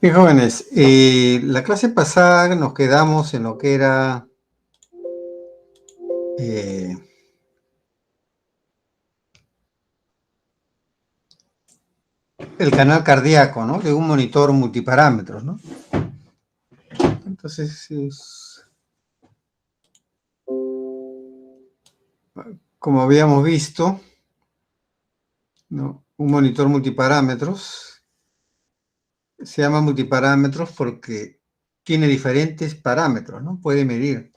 Bien, jóvenes, la clase pasada nos quedamos en lo que era eh, el canal cardíaco, ¿no? De un monitor multiparámetros, ¿no? Entonces, como habíamos visto, ¿no? Un monitor multiparámetros se llama multiparámetros porque tiene diferentes parámetros, ¿no? Puede medir,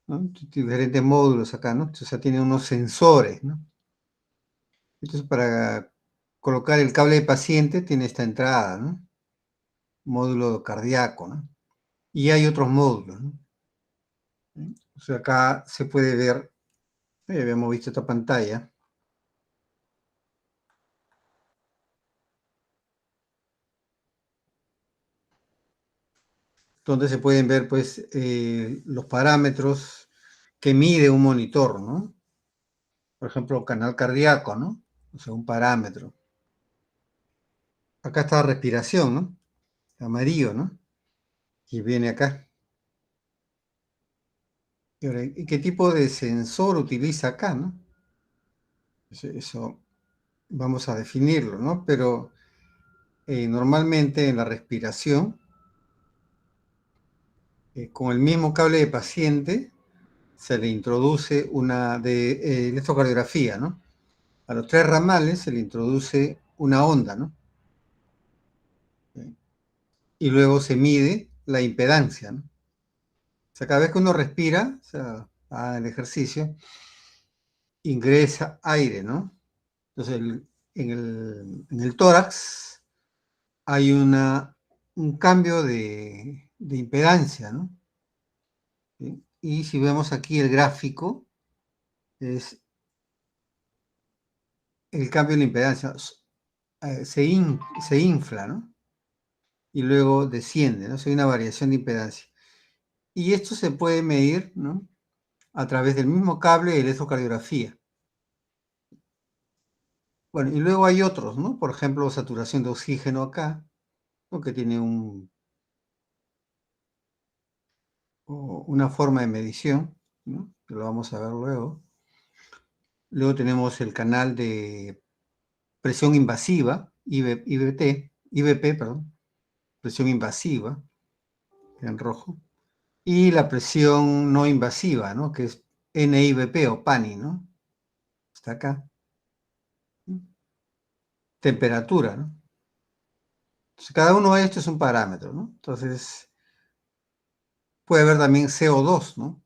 ¿no? Diferentes módulos acá, ¿no? O sea, tiene unos sensores, ¿no? Entonces, para colocar el cable de paciente tiene esta entrada, ¿no? Módulo cardíaco, ¿no? Y hay otros módulos, ¿no? O sea, acá se puede ver, habíamos visto esta pantalla, donde se pueden ver, pues, los parámetros que mide un monitor, ¿no? Por ejemplo, canal cardíaco, ¿no? O sea, un parámetro. Acá está respiración, ¿no? Amarillo, ¿no? Y viene acá. Y ahora, ¿y qué tipo de sensor utiliza acá, no? Eso vamos a definirlo, ¿no? Pero normalmente en la respiración, con el mismo cable de paciente, se le introduce una de electrocardiografía, ¿no? A los 3 ramales se le introduce una onda, ¿no? Y luego se mide la impedancia, ¿no? O sea, cada vez que uno respira, o sea, el ejercicio, ingresa aire, ¿no? Entonces, en el tórax hay un cambio de impedancia, ¿no? ¿Sí? Y si vemos aquí el gráfico, es el cambio de la impedancia. Se infla, ¿no? Y luego desciende, ¿no? O sea, hay una variación de impedancia. Y esto se puede medir, ¿no? A través del mismo cable de electrocardiografía. Bueno, y luego hay otros, ¿no? Por ejemplo, saturación de oxígeno acá, ¿no? Que tiene una forma de medición, ¿no? Que lo vamos a ver luego. Luego tenemos el canal de presión invasiva, IVP, perdón, presión invasiva, en rojo, y la presión no invasiva, ¿no? Que es NIVP o PANI, ¿no? Está acá. Temperatura, ¿no? Entonces, cada uno de estos es un parámetro, ¿no? Entonces, puede haber también CO2, ¿no?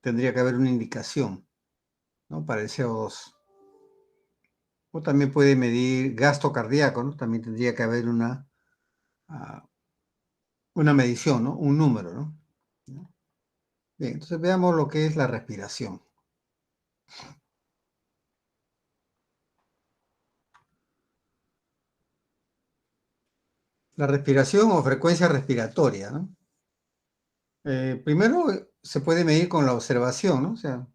Tendría que haber una indicación, ¿no? Para el CO2. O también puede medir gasto cardíaco, ¿no? También tendría que haber ah, una medición, ¿no? Un número, ¿no? Bien, entonces veamos lo que es la respiración. La respiración o frecuencia respiratoria, ¿no? Primero se puede medir con la observación, ¿no? O sea,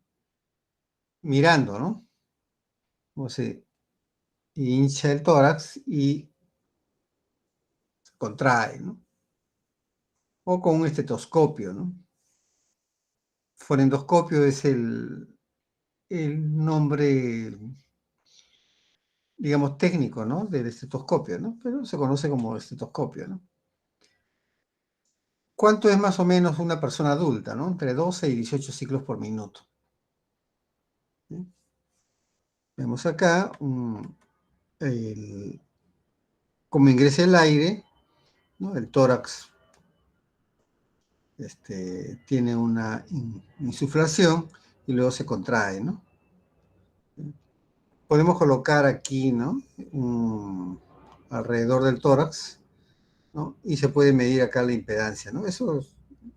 mirando, ¿no? O se hincha el tórax y se contrae, ¿no? O con un estetoscopio, ¿no? Fonendoscopio es el nombre, digamos, técnico, ¿no? Del estetoscopio, ¿no? Pero se conoce como estetoscopio, ¿no? ¿Cuánto es más o menos una persona adulta, ¿no? Entre 12 y 18 ciclos por minuto. ¿Sí? Vemos acá cómo ingresa el aire, ¿no? El tórax tiene una insuflación y luego se contrae, ¿no? Podemos colocar aquí, ¿no? Alrededor del tórax, ¿no? Y se puede medir acá la impedancia, ¿no? Eso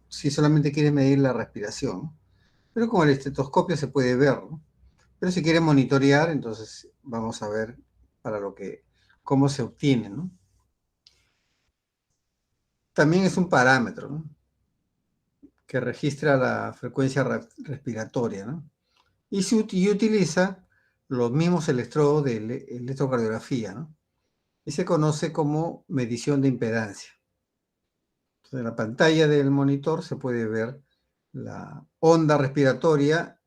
si solamente quieres medir la respiración, ¿no? Pero con el estetoscopio se puede ver, ¿no? Pero si quieres monitorear, entonces vamos a ver cómo se obtiene, ¿no? También es un parámetro, ¿no? Que registra la frecuencia respiratoria, ¿no? Y utiliza los mismos electrodos de electrocardiografía, ¿no? y se conoce como medición de impedancia. Entonces, en la pantalla del monitor se puede ver la onda respiratoria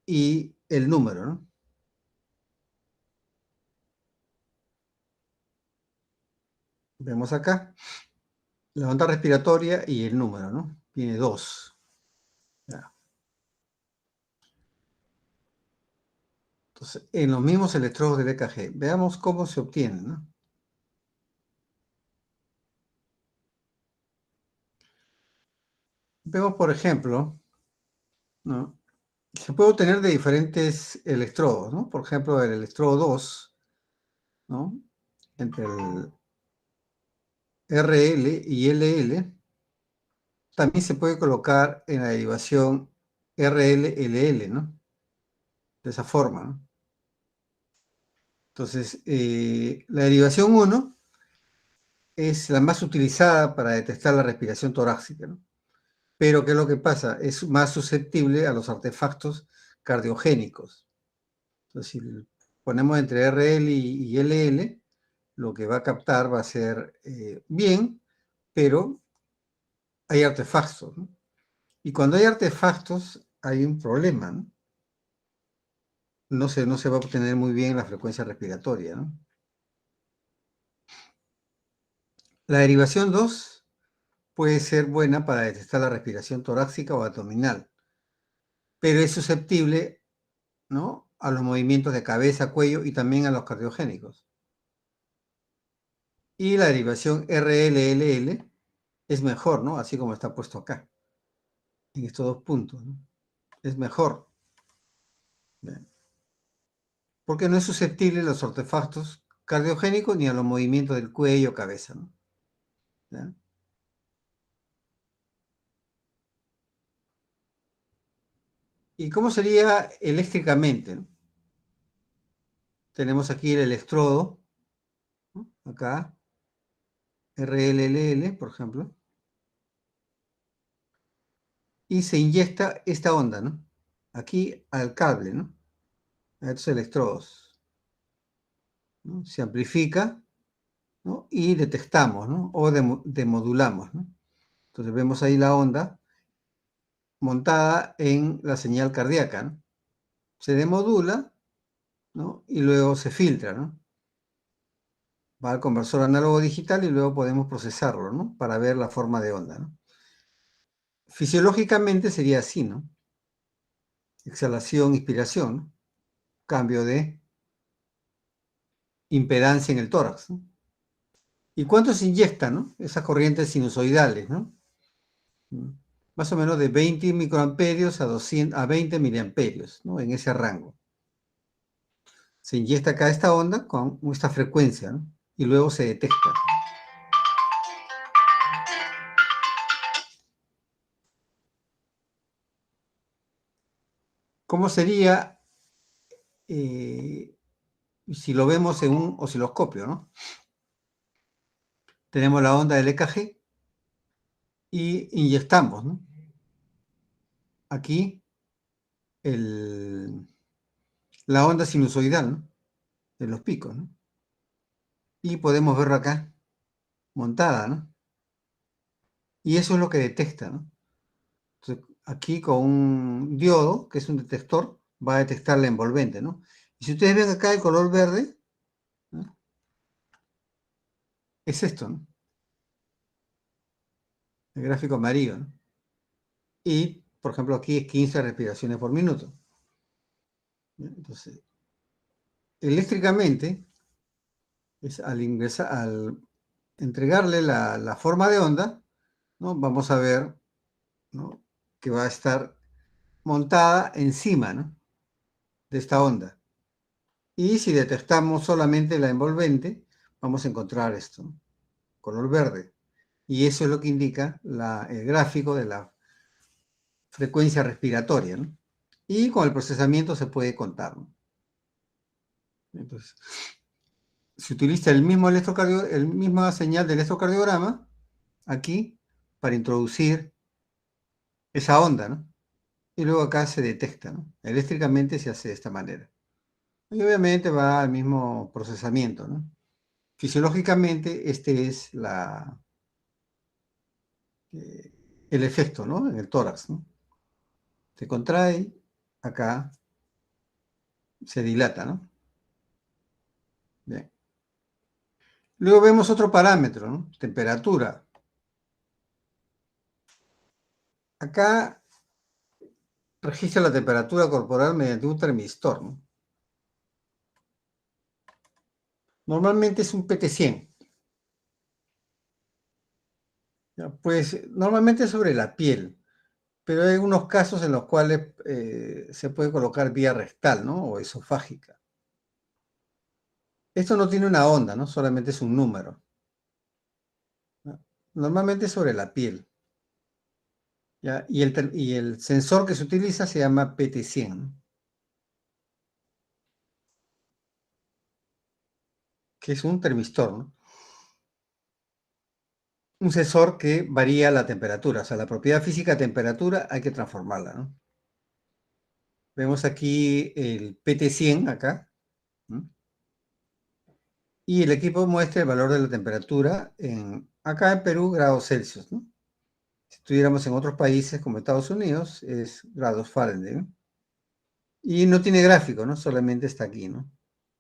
y el número, ¿no? Vemos acá la onda respiratoria y el número, ¿no? Tiene dos. Ya. Entonces, en los mismos electrodos del EKG, veamos cómo se obtienen, ¿no? Vemos, por ejemplo, ¿no? Se puede obtener de diferentes electrodos, ¿no? Por ejemplo, el electrodo 2, ¿no? Entre el RL y LL, también se puede colocar en la derivación RL-LL, ¿no? De esa forma, ¿no? Entonces, la derivación 1 es la más utilizada para detectar la respiración torácica, ¿no? Pero, ¿qué es lo que pasa? Es más susceptible a los artefactos cardiogénicos. Entonces, si ponemos entre RL y LL, lo que va a captar va a ser bien, pero hay artefactos, ¿no? Y cuando hay artefactos, hay un problema, ¿no? No se va a obtener muy bien la frecuencia respiratoria, ¿no? La derivación 2 puede ser buena para detectar la respiración torácica o abdominal, pero es susceptible, ¿no?, a los movimientos de cabeza, cuello y también a los cardiogénicos. Y la derivación RLLL es mejor, ¿no? Así como está puesto acá, en estos dos puntos, ¿no? Es mejor. Bien. Porque no es susceptible a los artefactos cardiogénicos ni a los movimientos del cuello o cabeza, ¿no? ¿Ya? ¿Y cómo sería eléctricamente, ¿no? Tenemos aquí el electrodo, ¿no? Acá, RLLL, por ejemplo, y se inyecta esta onda, ¿no? Aquí al cable, ¿no? A estos electrodos, ¿no? Se amplifica, ¿no? Y detectamos, ¿no? O demodulamos, ¿no? Entonces vemos ahí la onda montada en la señal cardíaca, ¿no? Se demodula, ¿no? Y luego se filtra, ¿no? Va al conversor análogo digital y luego podemos procesarlo, ¿no? Para ver la forma de onda, ¿no? Fisiológicamente sería así, ¿no? Exhalación, inspiración, ¿no? Cambio de impedancia en el tórax, ¿no? ¿Y cuánto se inyecta, no? Esas corrientes sinusoidales, ¿no? Más o menos de 20 microamperios a 20 miliamperios, ¿no? En ese rango. Se inyecta acá esta onda con esta frecuencia, ¿no? Y luego se detecta. ¿Cómo sería si lo vemos en un osciloscopio, ¿no? Tenemos la onda del EKG y inyectamos, ¿no? Aquí la onda sinusoidal, ¿no? De los picos, ¿no? Y podemos verlo acá, montada, ¿no? Y eso es lo que detecta, ¿no? Entonces, aquí con un diodo, que es un detector, va a detectar la envolvente, ¿no? Y si ustedes ven acá el color verde, ¿no? Es esto, ¿no? El gráfico amarillo, ¿no? Y, por ejemplo, aquí es 15 respiraciones por minuto. ¿Ya? Entonces, eléctricamente, al entregarle la forma de onda, ¿no? Vamos a ver, ¿no?, que va a estar montada encima, ¿no?, de esta onda. Y si detectamos solamente la envolvente, vamos a encontrar esto, ¿no?, color verde. Y eso es lo que indica el gráfico de la frecuencia respiratoria, ¿no? Y con el procesamiento se puede contar, ¿no? Entonces, se utiliza el misma señal del electrocardiograma aquí para introducir esa onda, ¿no? Y luego acá se detecta, ¿no? Eléctricamente se hace de esta manera. Y obviamente va al mismo procesamiento, ¿no? Fisiológicamente, este es el efecto, ¿no? En el tórax, ¿no? Se contrae, acá se dilata, ¿no? Bien. Luego vemos otro parámetro, ¿no? Temperatura. Acá registra la temperatura corporal mediante un termistor, ¿no? Normalmente es un PT100. ¿Ya? Pues normalmente sobre la piel, pero hay algunos casos en los cuales se puede colocar vía rectal, ¿no? O esofágica. Esto no tiene una onda, ¿no? Solamente es un número, ¿no? Normalmente sobre la piel. ¿Ya? Y el sensor que se utiliza se llama PT100, ¿no? Que es un termistor, ¿no? Un sensor que varía la temperatura, o sea, la propiedad física de temperatura hay que transformarla, ¿no? Vemos aquí el PT100 acá, ¿no? Y el equipo muestra el valor de la temperatura acá en Perú, grados Celsius, ¿no? Si estuviéramos en otros países como Estados Unidos, es grados Fahrenheit, ¿no? Y no tiene gráfico, ¿no? Solamente está aquí, ¿no?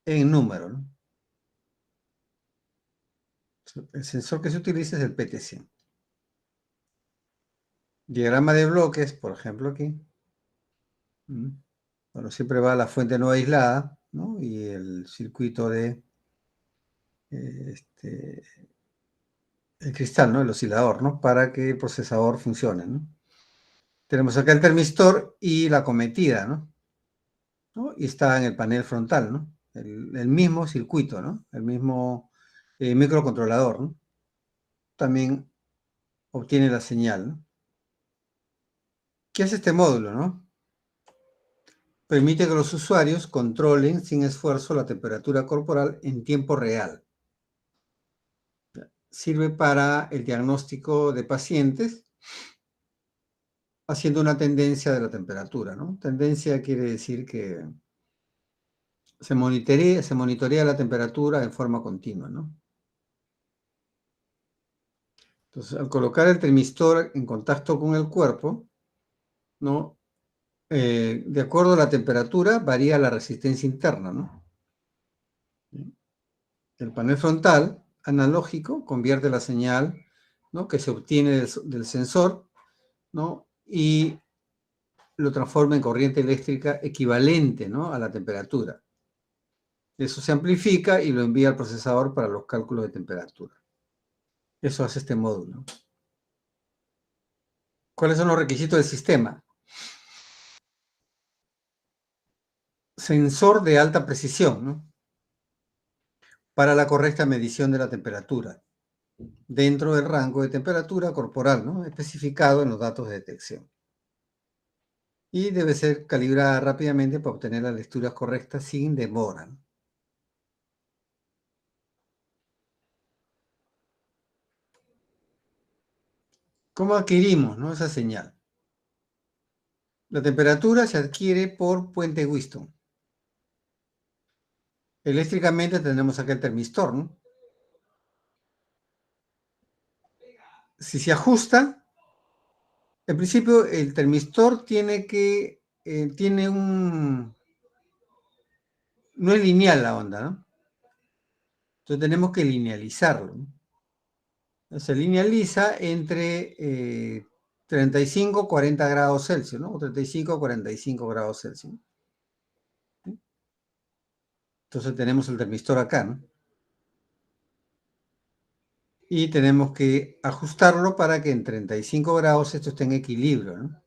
En número, ¿no? El sensor que se utiliza es el PT100. Diagrama de bloques, por ejemplo, aquí. ¿Mm? Bueno, siempre va la fuente no aislada, ¿no? Y el circuito de este, el cristal, ¿no? El oscilador, ¿no? Para que el procesador funcione, ¿no? Tenemos acá el termistor y la cometida, ¿no? ¿No? Y está en el panel frontal, ¿no? El mismo circuito, ¿no? El mismo microcontrolador, ¿no? También obtiene la señal, ¿no? ¿Qué hace este módulo, no? Permite que los usuarios controlen sin esfuerzo la temperatura corporal en tiempo real. Sirve para el diagnóstico de pacientes haciendo una tendencia de la temperatura, ¿no? Tendencia quiere decir que se monitorea la temperatura en forma continua, ¿no? Entonces, al colocar el termistor en contacto con el cuerpo, ¿no? De acuerdo a la temperatura, varía la resistencia interna, ¿no? El panel frontal, analógico, convierte la señal, ¿no? Que se obtiene del sensor, ¿no? Y lo transforma en corriente eléctrica equivalente, ¿no? A la temperatura. Eso se amplifica y lo envía al procesador para los cálculos de temperatura. Eso hace este módulo. ¿Cuáles son los requisitos del sistema? Sensor de alta precisión, ¿no? Para la correcta medición de la temperatura, dentro del rango de temperatura corporal, ¿no? Especificado en los datos de detección. Y debe ser calibrada rápidamente para obtener las lecturas correctas sin demora, ¿no? ¿Cómo adquirimos, ¿no? Esa señal? La temperatura se adquiere por puente Whiston. Eléctricamente tenemos acá el termistor, ¿no? Si se ajusta, en principio el termistor tiene no es lineal la onda, ¿no? Entonces tenemos que linealizarlo, ¿no? Se linealiza entre 35 y 40 grados Celsius, ¿no? O 35 a 45 grados Celsius, ¿no? Entonces tenemos el termistor acá, ¿no? Y tenemos que ajustarlo para que en 35 grados esto esté en equilibrio, ¿no?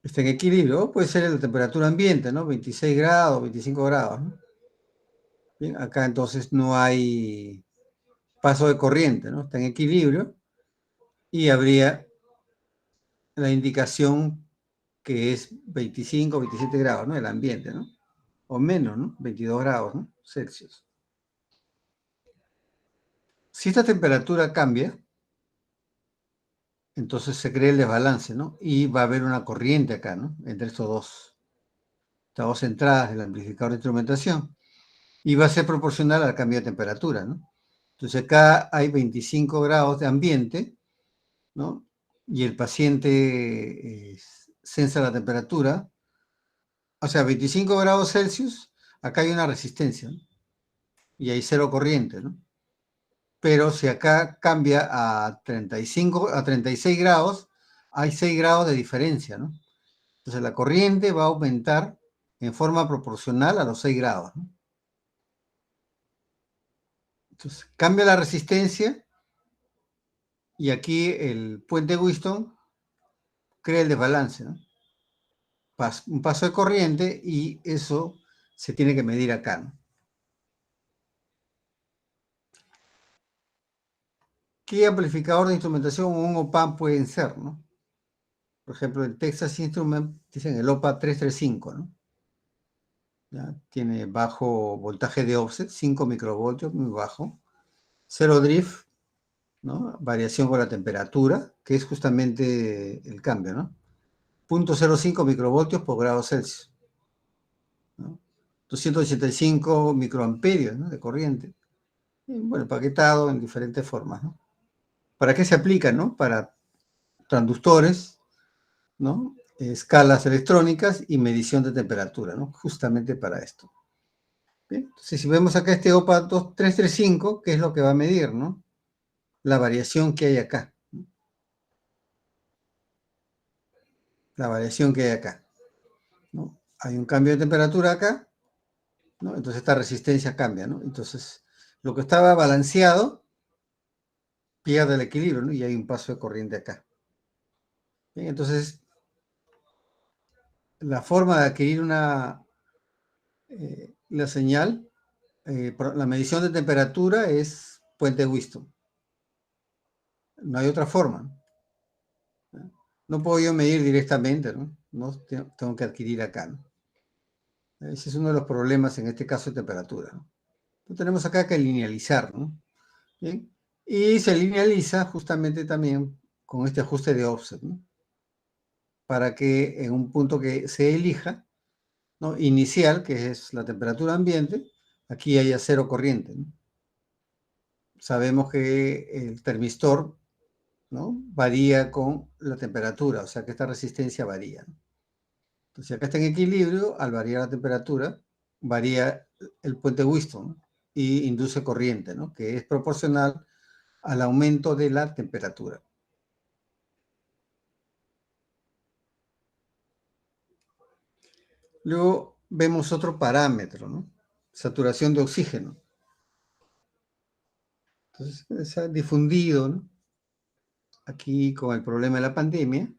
Esté en equilibrio, puede ser la temperatura ambiente, ¿no? 26 grados, 25 grados, ¿no? Bien, acá entonces no hay paso de corriente, ¿no? Está en equilibrio y habría la indicación que es 25, 27 grados, ¿no? El ambiente, ¿no? O menos, ¿no? 22 grados, ¿no? Celsius. Si esta temperatura cambia, entonces se crea el desbalance, ¿no? Y va a haber una corriente acá, ¿no? Entre estas dos entradas del amplificador de instrumentación. y va a ser proporcional al cambio de temperatura, ¿no? Entonces acá hay 25 grados de ambiente, ¿no? Y el paciente sensa la temperatura, o sea, 25 grados Celsius, acá hay una resistencia, ¿no? Y hay cero corriente, ¿no? Pero si acá cambia a 35, a 36 grados, hay 6 grados de diferencia, ¿no? Entonces la corriente va a aumentar en forma proporcional a los 6 grados, ¿no? Entonces cambia la resistencia y aquí el puente Whiston crea el desbalance, ¿no? Un paso de corriente y eso se tiene que medir acá, ¿no? ¿Qué amplificador de instrumentación o un OPAM pueden ser, no? Por ejemplo, el Texas Instrument, dicen el OPA 335, ¿no? ¿Ya? Tiene bajo voltaje de offset, 5 microvoltios, muy bajo. Cero drift, ¿no? Variación con la temperatura, que es justamente el cambio, ¿no? 0.05 microvoltios por grado Celsius, ¿no? 285 microamperios, ¿no? De corriente. Y, bueno, paquetado en diferentes formas, ¿no? ¿Para qué se aplica, no? Para transductores, ¿no? Escalas electrónicas y medición de temperatura, ¿no? Justamente para esto. Bien, entonces, si vemos acá este OPA 335, ¿qué es lo que va a medir, no? La variación que hay acá, ¿no? La variación que hay acá, ¿no? Hay un cambio de temperatura acá, ¿no? Entonces esta resistencia cambia, ¿no? Entonces, lo que estaba balanceado pierde el equilibrio, ¿no? Y hay un paso de corriente acá. Bien, entonces, la forma de adquirir la señal, la medición de temperatura es puente Whiston. No hay otra forma, ¿no? No puedo yo medir directamente, ¿no? No tengo que adquirir acá, ¿no? Ese es uno de los problemas en este caso de temperatura, ¿no? Entonces tenemos acá que linealizar, ¿no? ¿Bien? Y se linealiza justamente también con este ajuste de offset, ¿no? Para que en un punto que se elija, ¿no? Inicial, que es la temperatura ambiente, aquí haya cero corriente, ¿no? Sabemos que el termistor, ¿no? Varía con la temperatura, o sea que esta resistencia varía, ¿no? Entonces, si acá está en equilibrio, al variar la temperatura, varía el puente Whiston, ¿no? Y induce corriente, ¿no? Que es proporcional al aumento de la temperatura. Luego vemos otro parámetro, ¿no? Saturación de oxígeno. Entonces, se ha difundido, ¿no? Aquí con el problema de la pandemia,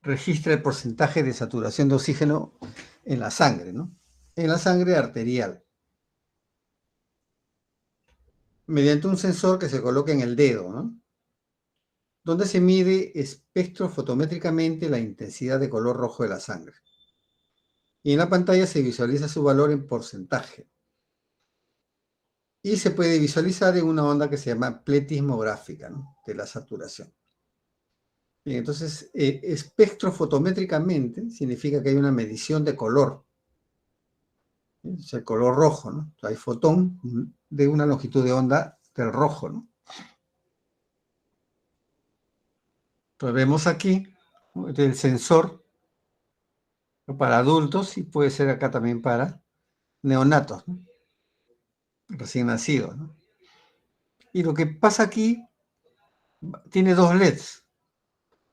registra el porcentaje de saturación de oxígeno en la sangre, ¿no? En la sangre arterial, mediante un sensor que se coloca en el dedo, ¿no? Donde se mide espectrofotométricamente la intensidad de color rojo de la sangre. Y en la pantalla se visualiza su valor en porcentaje. Y se puede visualizar en una onda que se llama pletismográfica, ¿no? De la saturación. Bien, entonces, espectrofotométricamente significa que hay una medición de color. Es el color rojo, ¿no? Hay fotón de una longitud de onda del rojo, ¿no? Entonces vemos aquí, ¿no? El sensor para adultos y puede ser acá también para neonatos, ¿no? Recién nacidos, ¿no? Y lo que pasa aquí tiene dos LEDs,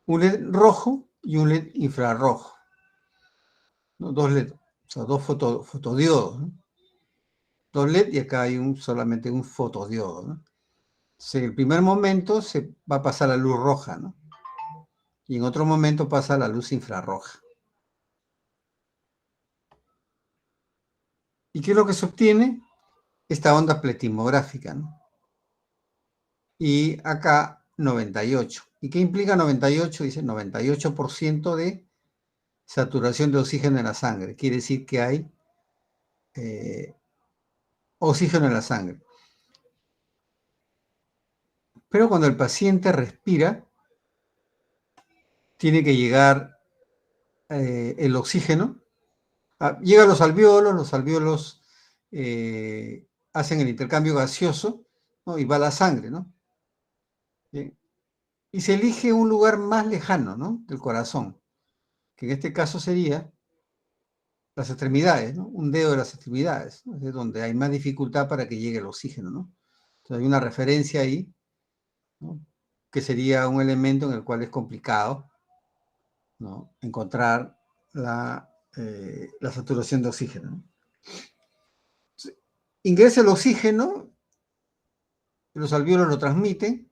un LED rojo y un LED infrarrojo, ¿no? Dos LED, o sea, dos fotodiodos, ¿no? Dos LED y acá hay solamente un fotodiodo, ¿no? En el primer momento se va a pasar la luz roja, ¿no? Y en otro momento pasa la luz infrarroja. ¿Y qué es lo que se obtiene? Esta onda pletismográfica, ¿no? Y acá 98. ¿Y qué implica 98? Dice 98% de saturación de oxígeno en la sangre. Quiere decir que hay oxígeno en la sangre. Pero cuando el paciente respira, tiene que llegar el oxígeno Llega a los alvéolos hacen el intercambio gaseoso, ¿no? Y va a la sangre, ¿no? Bien. Y se elige un lugar más lejano, ¿no? Del corazón, que en este caso sería las extremidades, ¿no? Un dedo de las extremidades, ¿no? Es donde hay más dificultad para que llegue el oxígeno, ¿no? Entonces hay una referencia ahí, ¿no? Que sería un elemento en el cual es complicado, ¿no? Encontrar la saturación de oxígeno, ¿no? Ingresa el oxígeno, los alvéolos lo transmiten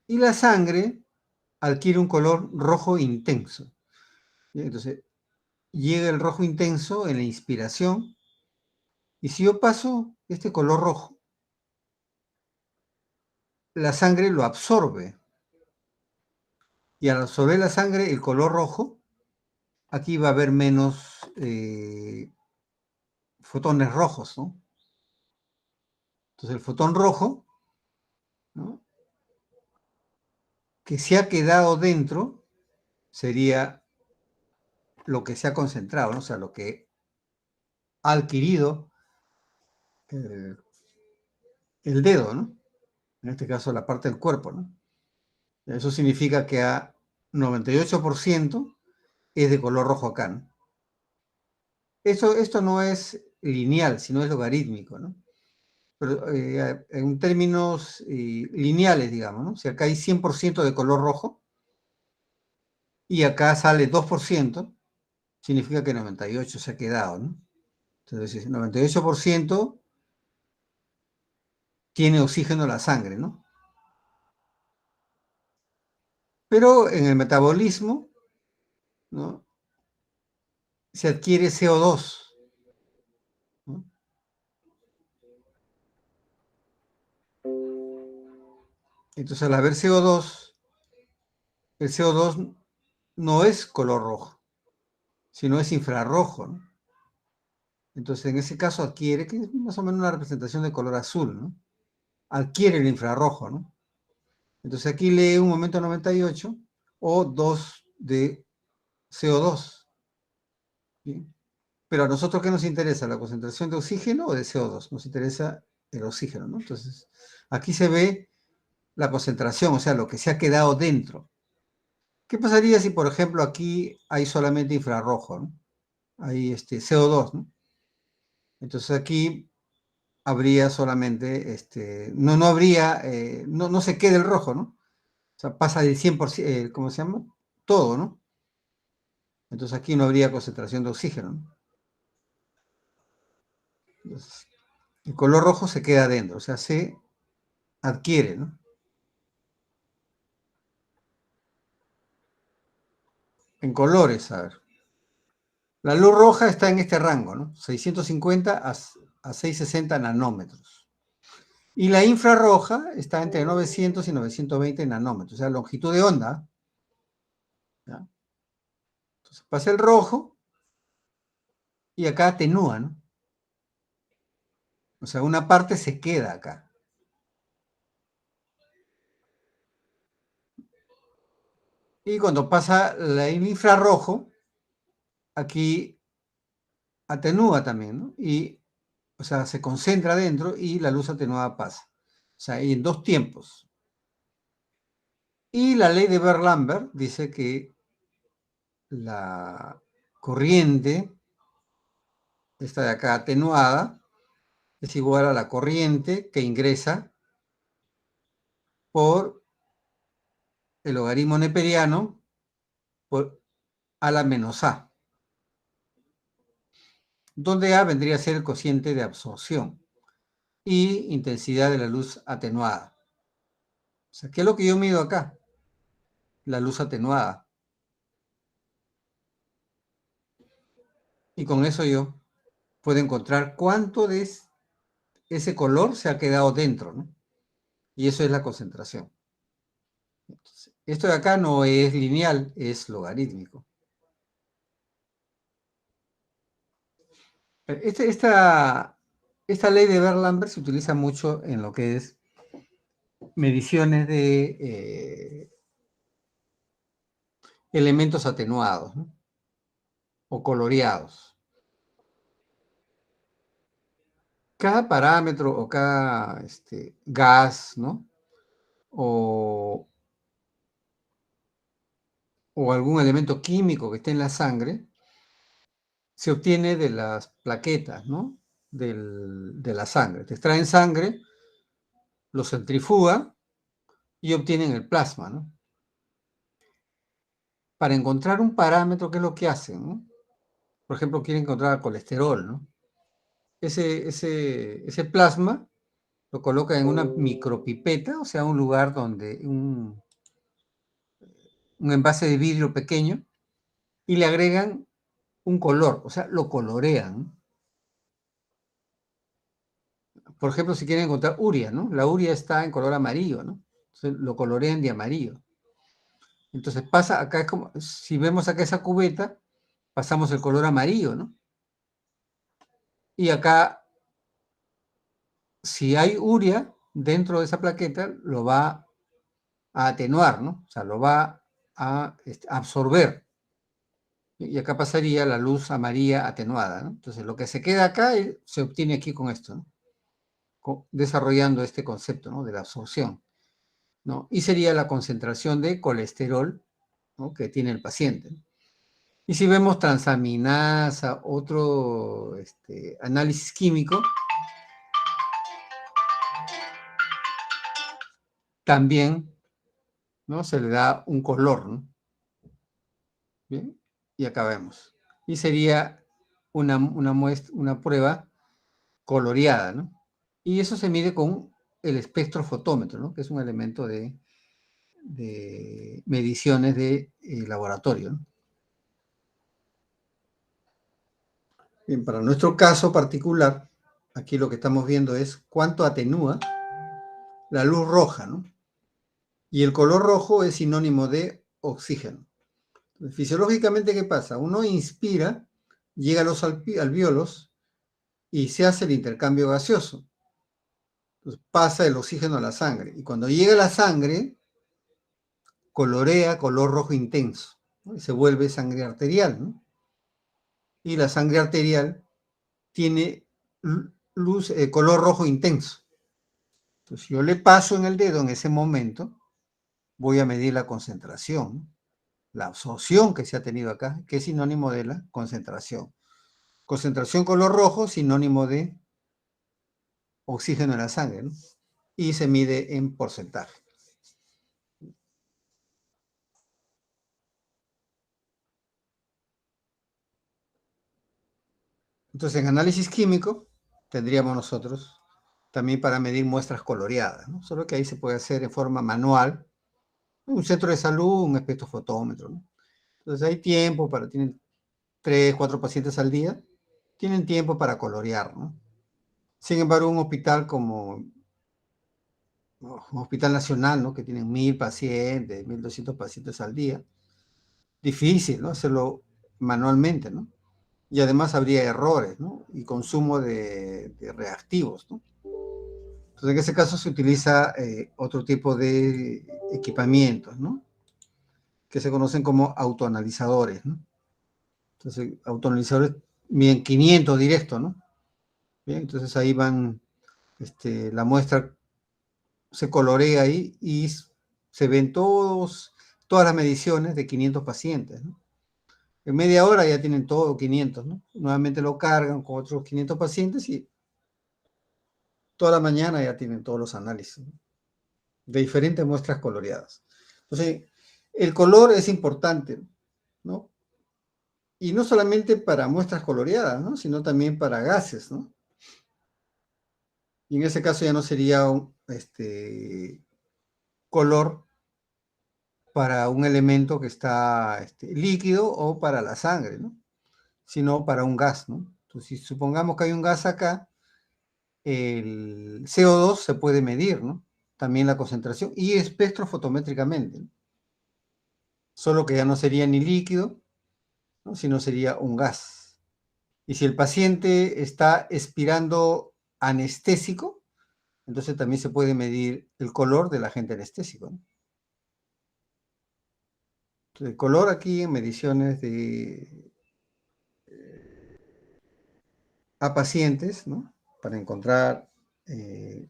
y la sangre adquiere un color rojo intenso. Entonces, llega el rojo intenso en la inspiración y si yo paso este color rojo, la sangre lo absorbe y al absorber la sangre el color rojo, aquí va a haber menos fotones rojos, ¿no? Entonces el fotón rojo, ¿no? Que se ha quedado dentro sería lo que se ha concentrado, ¿no? O sea, lo que ha adquirido el, el dedo, ¿no? En este caso la parte del cuerpo, ¿no? Eso significa que a 98% es de color rojo acá, ¿no? Esto no es lineal, sino es logarítmico, ¿no? Pero en términos lineales, digamos, ¿no? Si acá hay 100% de color rojo y acá sale 2%, significa que 98 se ha quedado, ¿no? Entonces, 98% tiene oxígeno en la sangre, ¿no? Pero en el metabolismo, ¿no? Se adquiere CO2, ¿no? Entonces, al haber CO2, el CO2 no es color rojo, sino es infrarrojo, ¿no? Entonces, en ese caso adquiere, que es más o menos una representación de color azul, ¿no? Adquiere el infrarrojo, ¿no? Entonces aquí lee un momento 98 o 2 de CO2. ¿Bien? Pero a nosotros, ¿qué nos interesa? ¿La concentración de oxígeno o de CO2? Nos interesa el oxígeno, ¿no? Entonces, aquí se ve la concentración, o sea, lo que se ha quedado dentro. ¿Qué pasaría si, por ejemplo, aquí hay solamente infrarrojo, ¿no? Hay CO2, ¿no? Entonces aquí habría solamente, no habría, no se queda el rojo, ¿no? O sea, pasa del 100%, ¿cómo se llama? Todo, ¿no? Entonces aquí no habría concentración de oxígeno, ¿no? Entonces, el color rojo se queda adentro, o sea, se adquiere, ¿no? En colores, a ver. La luz roja está en este rango, ¿no? 650 a 660 nanómetros. Y la infrarroja está entre 900 y 920 nanómetros, o sea, longitud de onda. ¿Ya? Entonces pasa el rojo y acá atenúa, ¿no? O sea, una parte se queda acá. Y cuando pasa el infrarrojo, aquí atenúa también, ¿no? Y, o sea, se concentra dentro y la luz atenuada pasa. O sea, hay en dos tiempos. Y la ley de Beer-Lambert dice que la corriente, esta de acá atenuada, es igual a la corriente que ingresa por el logaritmo neperiano por a la menos a, donde a vendría a ser el cociente de absorción y intensidad de la luz atenuada. O sea, ¿qué es lo que yo mido acá? La luz atenuada. Y con eso yo puedo encontrar cuánto de ese color se ha quedado dentro, ¿no? Y eso es la concentración. Entonces, esto de acá no es lineal, es logarítmico. Esta ley de Beer-Lambert se utiliza mucho en lo que es mediciones de elementos atenuados, ¿no? O coloreados. Cada parámetro o cada gas, ¿no? O, o algún elemento químico que esté en la sangre, se obtiene de las plaquetas, ¿no? De la sangre. Te extraen sangre, lo centrifuga y obtienen el plasma, ¿no? Para encontrar un parámetro, ¿qué es lo que hacen, no? Por ejemplo, quieren encontrar colesterol, ¿no? Ese plasma lo coloca en una micropipeta, o sea, un lugar donde un envase de vidrio pequeño, y le agregan un color, o sea, lo colorean. Por ejemplo, si quieren encontrar urea, ¿no? La urea está en color amarillo, ¿no? Entonces lo colorean de amarillo. Entonces pasa, acá es como, si vemos acá esa cubeta, pasamos el color amarillo, ¿no? Y acá, si hay urea dentro de esa plaqueta, lo va a atenuar, ¿no? O sea, lo va a absorber. Y acá pasaría la luz amarilla atenuada, ¿no? Entonces, lo que se queda acá se obtiene aquí con esto, ¿no? Desarrollando este concepto, ¿no? De la absorción, ¿no? Y sería la concentración de colesterol, ¿no? Que tiene el paciente, ¿no? Y si vemos transaminasa, otro análisis químico, también, ¿no? Se le da un color, ¿no? Bien, y acá vemos. Y sería una prueba coloreada, ¿no? Y eso se mide con el espectrofotómetro, ¿no? Que es un elemento de mediciones de laboratorio, ¿no? Bien, para nuestro caso particular, aquí lo que estamos viendo es cuánto atenúa la luz roja, ¿no? Y el color rojo es sinónimo de oxígeno. Entonces, fisiológicamente, ¿qué pasa? Uno inspira, llega a los alvéolos y se hace el intercambio gaseoso. Entonces, pasa el oxígeno a la sangre. Y cuando llega a la sangre, colorea color rojo intenso, ¿no? Y se vuelve sangre arterial, ¿no? Y la sangre arterial tiene color rojo intenso. Entonces, si yo le paso en el dedo en ese momento, voy a medir la concentración, ¿no? La absorción que se ha tenido acá, que es sinónimo de la concentración. Concentración color rojo, sinónimo de oxígeno en la sangre, ¿no? Y se mide en porcentaje. Entonces, en análisis químico, tendríamos nosotros también para medir muestras coloreadas, ¿no? Solo que ahí se puede hacer en forma manual, un centro de salud, un espectrofotómetro, ¿no? Entonces hay tiempo tienen 3, 4 pacientes al día, tienen tiempo para colorear, ¿no? Sin embargo, un hospital como un hospital nacional, ¿no? Que tienen 1.000 pacientes, 1.200 pacientes al día, difícil, ¿no? Hacerlo manualmente, ¿no? Y además habría errores, ¿no? Y consumo de reactivos, ¿no? Entonces, en ese caso se utiliza otro tipo de equipamientos, ¿no? Que se conocen como autoanalizadores, ¿no? Entonces, autoanalizadores miden 500 directo, ¿no? Bien, entonces ahí van, la muestra se colorea ahí y se ven todas las mediciones de 500 pacientes, ¿no? En media hora ya tienen todo 500, ¿no? Nuevamente lo cargan con otros 500 pacientes y toda la mañana ya tienen todos los análisis, ¿no? De diferentes muestras coloreadas. Entonces, el color es importante, ¿no? Y no solamente para muestras coloreadas, ¿no? Sino también para gases, ¿no? Y en ese caso ya no sería un color para un elemento que está líquido o para la sangre, ¿no? Sino para un gas, ¿no? Entonces, si supongamos que hay un gas acá, el CO2 se puede medir, ¿no? También la concentración y espectrofotométricamente, ¿no? Solo que ya no sería ni líquido, ¿no? Sino sería un gas. Y si el paciente está expirando anestésico, entonces también se puede medir el color del agente anestésico, ¿no? Entonces, el color aquí en mediciones a pacientes, ¿no? para encontrar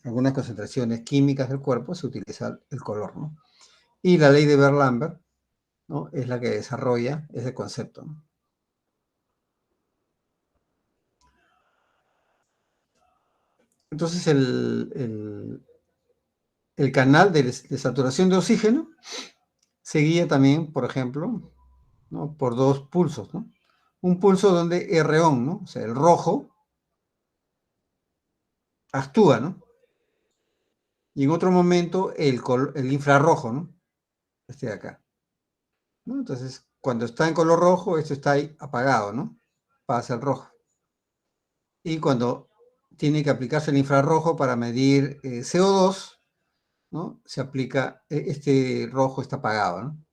algunas concentraciones químicas del cuerpo se utiliza el color, ¿no? Y la ley de Beer-Lambert, ¿no?, es la que desarrolla ese concepto, ¿no? Entonces, el canal de saturación de oxígeno se guía también, por ejemplo, ¿no?, por dos pulsos, ¿no? Un pulso donde R-on, ¿no?, o sea, el rojo, actúa, ¿no? Y en otro momento el infrarrojo, ¿no?, este de acá, ¿no? Entonces, cuando está en color rojo, esto está ahí apagado, ¿no? Pasa el rojo. Y cuando tiene que aplicarse el infrarrojo para medir CO2, ¿no?, se aplica, este rojo está apagado, ¿no?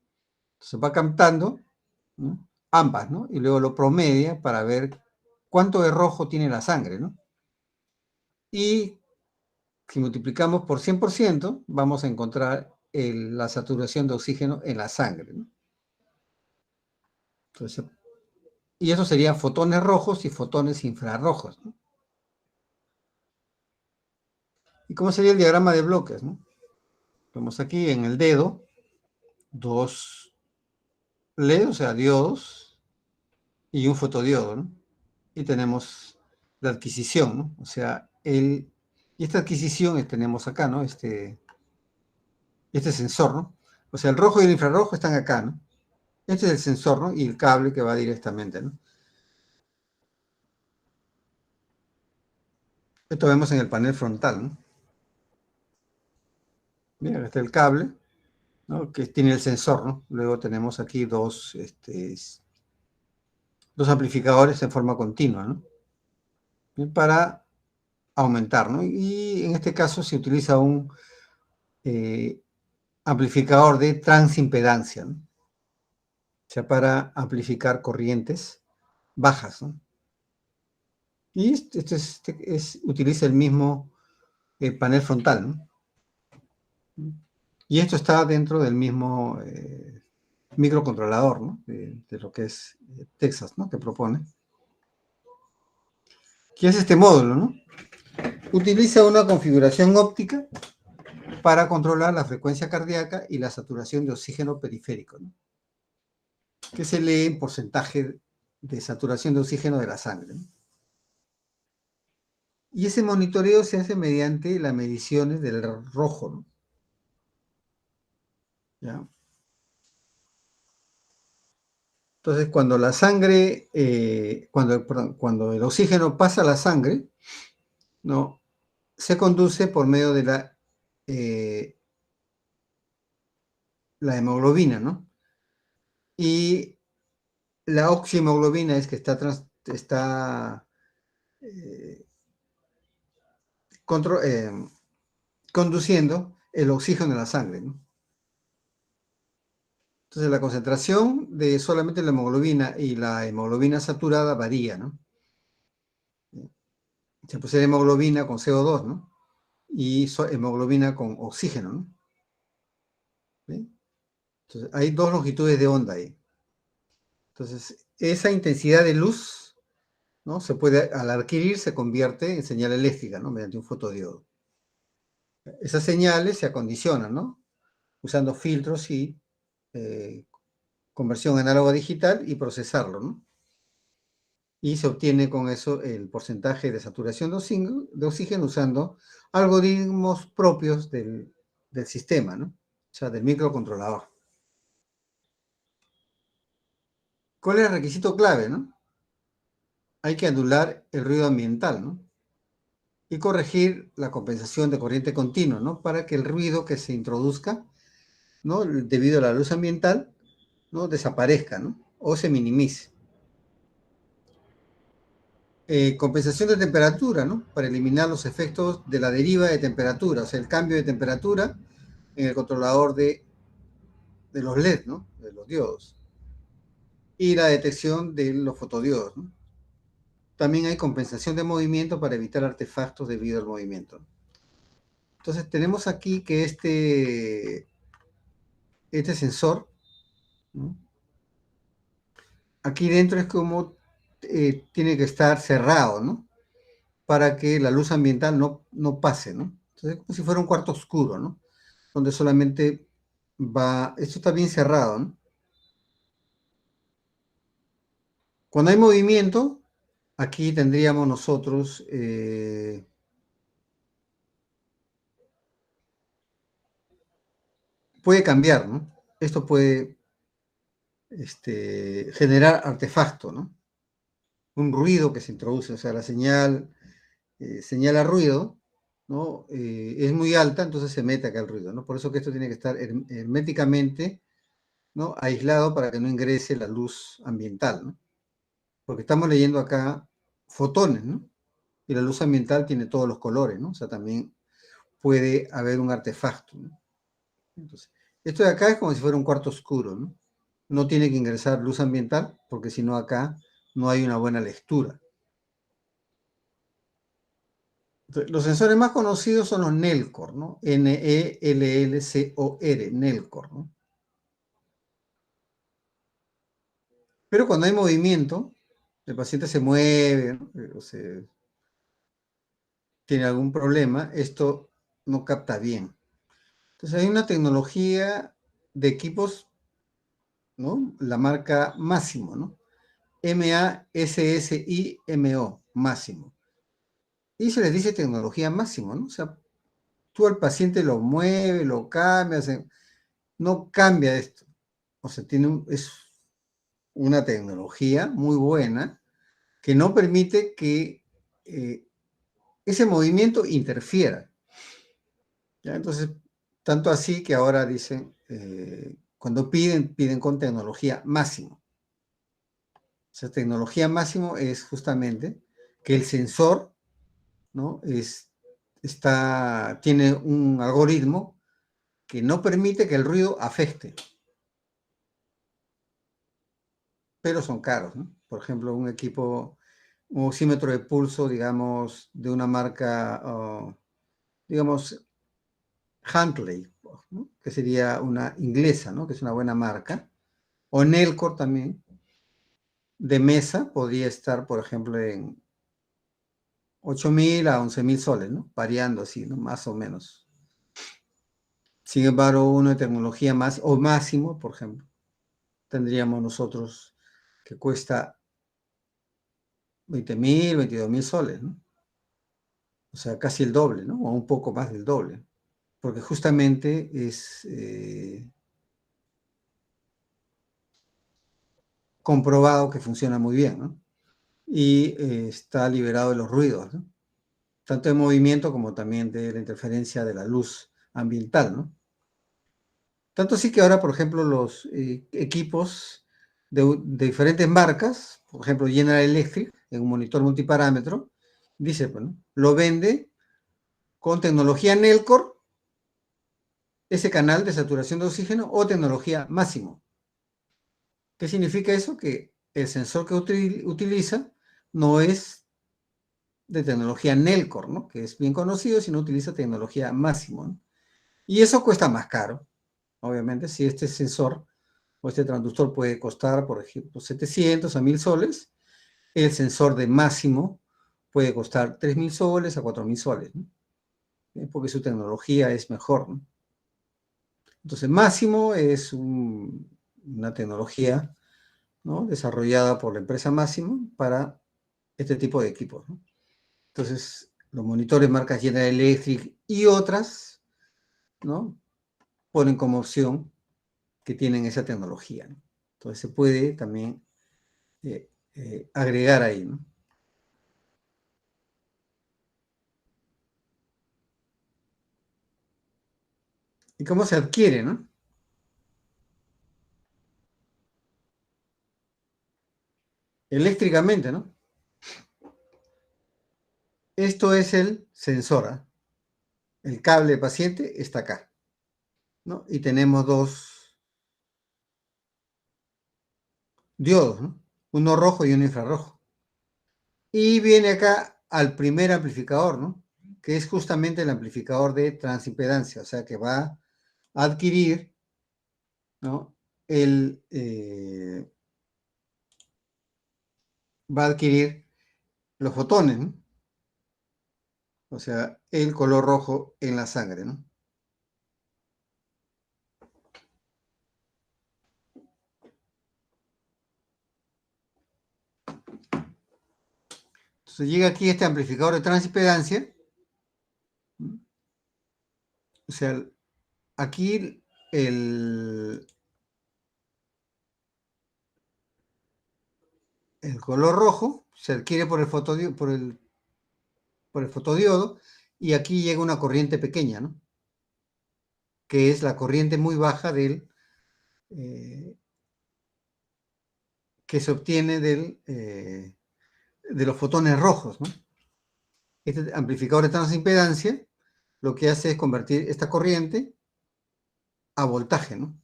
Entonces va captando, ¿no?, ambas, ¿no? Y luego lo promedia para ver cuánto de rojo tiene la sangre, ¿no? Y si multiplicamos por 100%, vamos a encontrar la saturación de oxígeno en la sangre, ¿no? Entonces, y eso serían fotones rojos y fotones infrarrojos, ¿no? ¿Y cómo sería el diagrama de bloques, no? Vemos aquí en el dedo dos LED, o sea, diodos, y un fotodiodo, ¿no? Y tenemos la adquisición, ¿no? O sea, y esta adquisición tenemos acá, ¿no? Este sensor, ¿no? O sea, el rojo y el infrarrojo están acá, ¿no? Este es el sensor, ¿no? Y el cable que va directamente, ¿no? Esto vemos en el panel frontal, ¿no? Mira, acá está el cable, ¿no?, que tiene el sensor, ¿no? Luego tenemos aquí dos amplificadores en forma continua, ¿no?, para aumentar, ¿no? Y en este caso se utiliza un amplificador de transimpedancia, ¿no? O sea, para amplificar corrientes bajas, ¿no? Y utiliza el mismo panel frontal, ¿no? Y esto está dentro del mismo microcontrolador, ¿no?, de lo que es Texas, ¿no?, que propone. ¿Qué es este módulo, no? Utiliza una configuración óptica para controlar la frecuencia cardíaca y la saturación de oxígeno periférico, ¿no?, que se lee en porcentaje de saturación de oxígeno de la sangre, ¿no? Y ese monitoreo se hace mediante las mediciones del rojo, ¿no? ¿Ya? Entonces, cuando la sangre, cuando el oxígeno pasa a la sangre, ¿no?, se conduce por medio de la hemoglobina, ¿no? Y la oxihemoglobina es que está eh, conduciendo el oxígeno en la sangre, ¿no? Entonces, la concentración de solamente la hemoglobina y la hemoglobina saturada varía, ¿no? Se puede hemoglobina con CO2, ¿no? Y hemoglobina con oxígeno, ¿no? ¿Sí? Entonces, hay dos longitudes de onda ahí. Entonces, esa intensidad de luz, ¿no?, al adquirir, se convierte en señal eléctrica, ¿no?, mediante un fotodiodo. Esas señales se acondicionan, ¿no?, usando filtros y conversión análoga digital y procesarlo, ¿no? Y se obtiene con eso el porcentaje de saturación de oxígeno usando algoritmos propios del sistema, ¿no? O sea, del microcontrolador. ¿Cuál es el requisito clave, no? Hay que anular el ruido ambiental, ¿no?, y corregir la compensación de corriente continua, ¿no?, para que el ruido que se introduzca, ¿no?, debido a la luz ambiental, ¿no?, desaparezca, ¿no?, o se minimice. Compensación de temperatura, ¿no?, para eliminar los efectos de la deriva de temperatura, o sea, el cambio de temperatura en el controlador de los LED, ¿no?, de los diodos. Y la detección de los fotodiodos, ¿no? También hay compensación de movimiento para evitar artefactos debido al movimiento. Entonces tenemos aquí que este sensor, ¿no?, aquí dentro es como tiene que estar cerrado, ¿no?, para que la luz ambiental no pase, ¿no? Entonces, como si fuera un cuarto oscuro, ¿no? Donde solamente va, esto está bien cerrado, ¿no? Cuando hay movimiento, aquí tendríamos nosotros, puede cambiar, ¿no? Esto puede generar artefacto, ¿no? Un ruido que se introduce, o sea, la señal señala ruido, ¿no? Es muy alta, entonces se mete acá el ruido, ¿no? Por eso que esto tiene que estar herméticamente, ¿no? Aislado para que no ingrese la luz ambiental, ¿no? Porque estamos leyendo acá fotones, ¿no? Y la luz ambiental tiene todos los colores, ¿no? O sea, también puede haber un artefacto, ¿no? Entonces, esto de acá es como si fuera un cuarto oscuro, ¿no? No tiene que ingresar luz ambiental, porque si no acá no hay una buena lectura. Entonces, los sensores más conocidos son los NELCOR, ¿no? Nellcor, NELCOR, ¿no? Pero cuando hay movimiento, el paciente se mueve, ¿no? O tiene algún problema, esto no capta bien. Entonces hay una tecnología de equipos, ¿no? La marca Máximo, ¿no? Massimo, Máximo. Y se les dice tecnología Máximo, ¿no? O sea, tú al paciente lo mueves, lo cambias, no cambia esto. O sea, es una tecnología muy buena que no permite que ese movimiento interfiera. ¿Ya? Entonces, tanto así que ahora dicen, cuando piden con tecnología máximo. O sea, tecnología máximo es justamente que el sensor, ¿no? Tiene un algoritmo que no permite que el ruido afecte, pero son caros, ¿no? Por ejemplo, un oxímetro de pulso, digamos, de una marca, digamos, Huntley, ¿no? Que sería una inglesa, ¿no? Que es una buena marca, o Nelcor también, de mesa, podría estar, por ejemplo, en 8.000 a 11.000 soles, ¿no? Variando así, ¿no? Más o menos. Sin embargo, uno de tecnología más, o máximo, por ejemplo, tendríamos nosotros que cuesta 20.000, 22.000 soles, ¿no? O sea, casi el doble, ¿no? O un poco más del doble. Porque justamente es comprobado que funciona muy bien, ¿no? Y está liberado de los ruidos, ¿no? Tanto de movimiento como también de la interferencia de la luz ambiental, ¿no? Tanto así que ahora, por ejemplo, los equipos de diferentes marcas, por ejemplo, General Electric, en un monitor multiparámetro, dice, bueno, lo vende con tecnología Nelcor, ese canal de saturación de oxígeno, o tecnología máximo. ¿Qué significa eso? Que el sensor que utiliza no es de tecnología Nelcor, ¿no? Que es bien conocido, sino utiliza tecnología máximo, ¿no? Y eso cuesta más caro, obviamente, si este sensor o este transductor puede costar, por ejemplo, 700 a 1.000 soles, el sensor de máximo puede costar 3.000 soles a 4.000 soles, ¿no? Porque su tecnología es mejor, ¿no? Entonces, máximo es una tecnología, ¿no? Desarrollada por la empresa Máximo para este tipo de equipos, ¿no? Entonces, los monitores marcas General Electric y otras, ¿no? Ponen como opción que tienen esa tecnología, ¿no? Entonces, se puede también agregar ahí, ¿no? ¿Y cómo se adquiere, no? Eléctricamente, ¿no? Esto es el sensor, ¿eh? El cable de paciente está acá, ¿no? Y tenemos dos diodos, ¿no? Uno rojo y uno infrarrojo. Y viene acá al primer amplificador, ¿no? Que es justamente el amplificador de transimpedancia, o sea que va a adquirir, ¿no? Va a adquirir los fotones, ¿no? O sea, el color rojo en la sangre, ¿no? Entonces llega aquí este amplificador de transimpedancia. O sea, aquí el color rojo se adquiere por el fotodiodo y aquí llega una corriente pequeña, ¿no? Que es la corriente muy baja eh, que se obtiene de los fotones rojos, ¿no? Este amplificador de transimpedancia lo que hace es convertir esta corriente a voltaje, ¿no?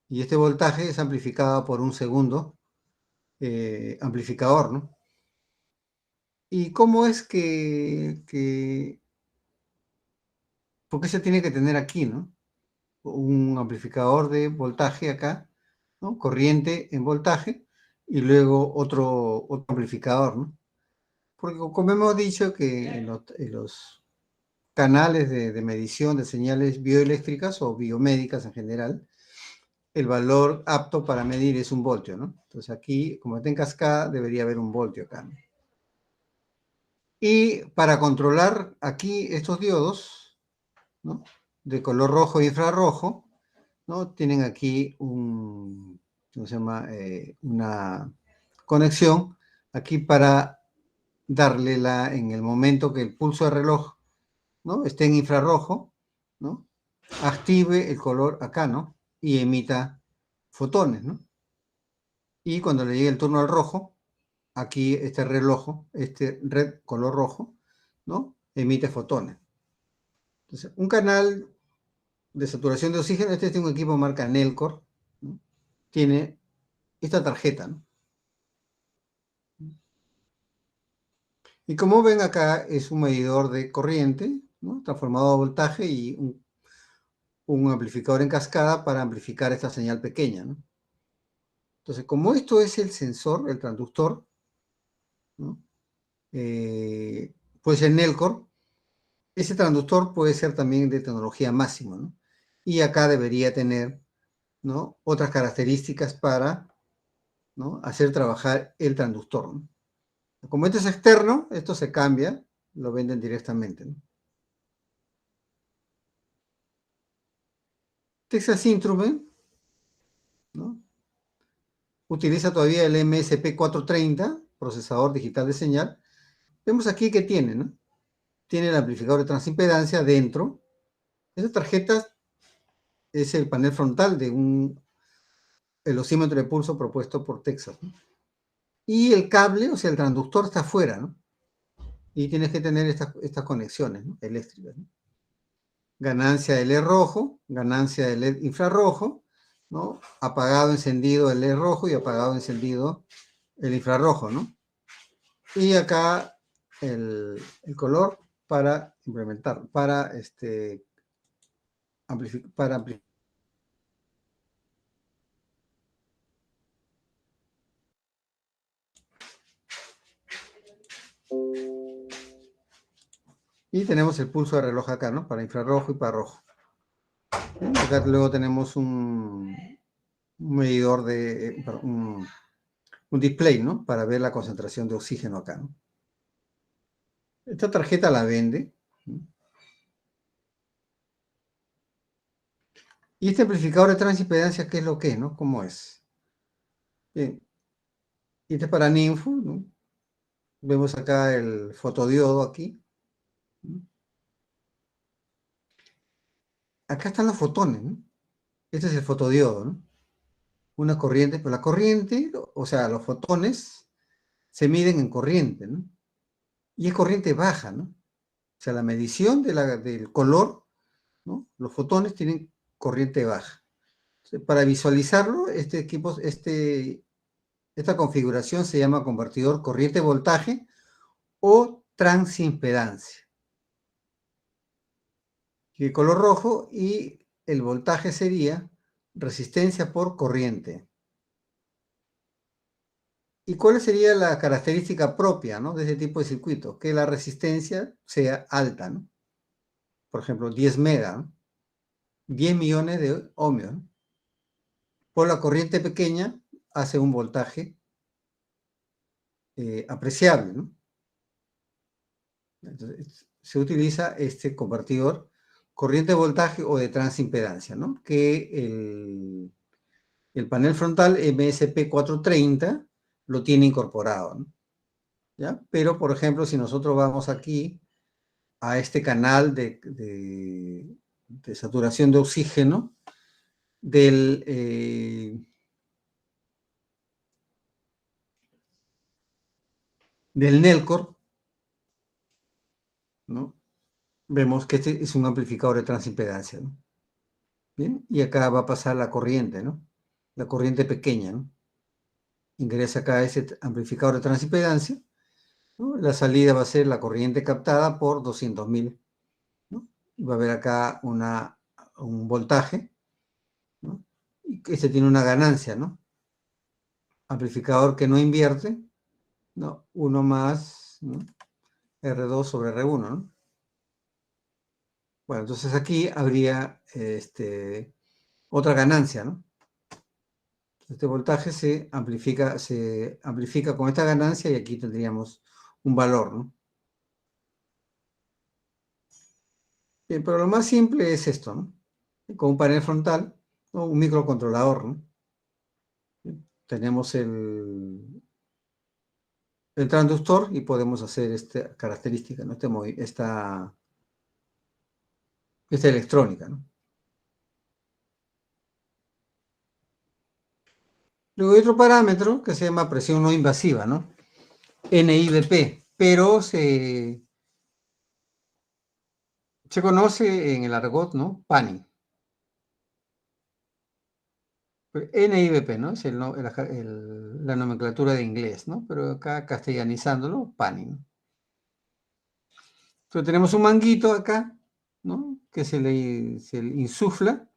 Y este voltaje es amplificado por un segundo amplificador, ¿no? ¿Y cómo es por qué se tiene que tener aquí, ¿no? Un amplificador de voltaje acá, ¿no? Corriente en voltaje, y luego otro amplificador, ¿no? Porque como hemos dicho que en los canales de medición de señales bioeléctricas o biomédicas en general, el valor apto para medir es 1 voltio, ¿no? Entonces aquí, como está en cascada, debería haber 1 voltio acá, ¿no? Y para controlar aquí estos diodos, ¿no? De color rojo e infrarrojo, ¿no? Tienen aquí ¿cómo se llama? Una conexión aquí para darle en el momento que el pulso de reloj, ¿no? Esté en infrarrojo, ¿no? Active el color acá, ¿no? Y emita fotones, ¿no? Y cuando le llegue el turno al rojo, aquí este red color rojo, ¿no? Emite fotones. Entonces, un canal de saturación de oxígeno, este es un equipo marca Nelcor, ¿no? Tiene esta tarjeta, ¿no? Y como ven acá, es un medidor de corriente, ¿no? Transformador de voltaje y un amplificador en cascada para amplificar esta señal pequeña, ¿no? Entonces, como esto es el sensor, el transductor, ¿no? Puede ser Nelcor, ese transductor puede ser también de tecnología máxima, ¿no? Y acá debería tener, ¿no? Otras características para, ¿no? Hacer trabajar el transductor, ¿no? Como esto es externo, esto se cambia, lo venden directamente, ¿no? Texas Instruments, ¿no? Utiliza todavía el MSP430, procesador digital de señal. Vemos aquí que tiene, ¿no? Tiene el amplificador de transimpedancia dentro. Esta tarjeta es el panel frontal de el osímetro de pulso propuesto por Texas, ¿no? Y el cable, o sea, el transductor está afuera, ¿no? Y tienes que tener estas conexiones, ¿no? Eléctricas, ¿no? Ganancia de LED rojo, ganancia de LED infrarrojo, ¿no? Apagado, encendido el LED rojo y apagado, encendido el infrarrojo, ¿no? Y acá el color para implementar, para amplificar. Y tenemos el pulso de reloj acá, ¿no? Para infrarrojo y para rojo. Acá luego tenemos un medidor un display, ¿no? Para ver la concentración de oxígeno acá, ¿no? Esta tarjeta la vende, ¿no? Y este amplificador de transimpedancia, ¿qué es lo que es, no? ¿Cómo es? Bien. Y este es para Ninfo, ¿no? Vemos acá el fotodiodo aquí, ¿no? Acá están los fotones, ¿no? Este es el fotodiodo, ¿no? Una corriente, pero la corriente, o sea, los fotones se miden en corriente, ¿no? Y es corriente baja, ¿no? O sea, la medición del color, ¿no? Los fotones tienen corriente baja. Para visualizarlo, esta configuración se llama convertidor corriente-voltaje o transimpedancia. Y el color rojo y el voltaje sería resistencia por corriente. ¿Y cuál sería la característica propia, ¿no?, de ese tipo de circuito? Que la resistencia sea alta, ¿no? Por ejemplo, 10 mega, ¿no? 10 millones de ohmios, ¿no? Por la corriente pequeña hace un voltaje apreciable, ¿no? Entonces, se utiliza este convertidor corriente de voltaje o de transimpedancia, ¿no? Que el panel frontal MSP430 lo tiene incorporado, ¿no? ¿Ya? Pero, por ejemplo, si nosotros vamos aquí a este canal de saturación de oxígeno del Nelcor, ¿no?, vemos que este es un amplificador de transimpedancia, ¿no? Bien, y acá va a pasar la corriente, ¿no? La corriente pequeña, ¿no? Ingresa acá ese amplificador de transimpedancia, ¿no? La salida va a ser la corriente captada por 200.000, ¿no? Y va a haber acá un voltaje, ¿no? Y que este tiene una ganancia, ¿no? Amplificador que no invierte, ¿no? 1 más, ¿no?, R2 sobre R1, ¿no? Bueno, entonces aquí habría otra ganancia, ¿no? Este voltaje se amplifica con esta ganancia y aquí tendríamos un valor, ¿no? Bien, pero lo más simple es esto, ¿no? Con un panel frontal, ¿no?, un microcontrolador, ¿no? Tenemos el transductor y podemos hacer esta característica, ¿no? Esta electrónica, ¿no? Luego hay otro parámetro que se llama presión no invasiva, ¿no? NIBP, pero se conoce en el argot, ¿no?, PANI. NIBP, ¿no? Es la nomenclatura de inglés, ¿no? Pero acá castellanizándolo, PANI, ¿no? Entonces tenemos un manguito acá, ¿no?, que se le insufla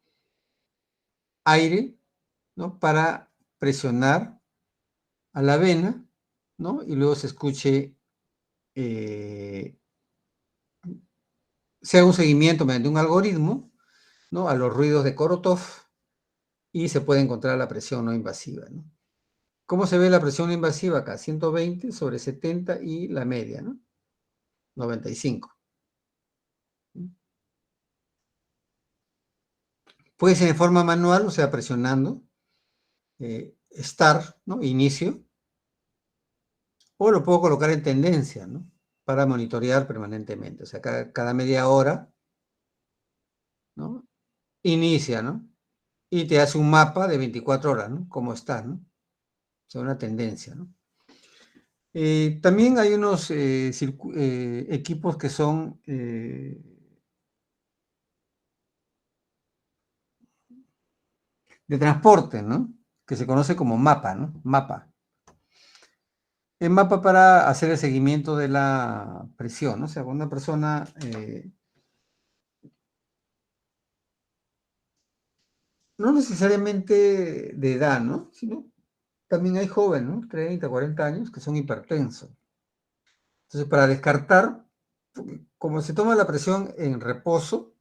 aire, ¿no?, para presionar a la vena, ¿no? Y luego se escuche, se haga un seguimiento mediante un algoritmo, ¿no?, a los ruidos de Korotov y se puede encontrar la presión no invasiva, ¿no? ¿Cómo se ve la presión no invasiva acá? 120 sobre 70 y la media, ¿no? 95. Puede ser de forma manual, o sea, presionando, Start, ¿no?, inicio, o lo puedo colocar en tendencia, ¿no?, para monitorear permanentemente. O sea, cada media hora, ¿no?, inicia, ¿no?, y te hace un mapa de 24 horas, ¿no?, cómo está, ¿no? O sea, una tendencia, ¿no? También hay unos equipos que son de transporte, ¿no?, que se conoce como mapa, ¿no? Mapa. El mapa para hacer el seguimiento de la presión, ¿no? O sea, cuando una persona no necesariamente de edad, ¿no?, sino también hay jóvenes, ¿no?, 30, 40 años, que son hipertensos. Entonces, para descartar, como se toma la presión en reposo,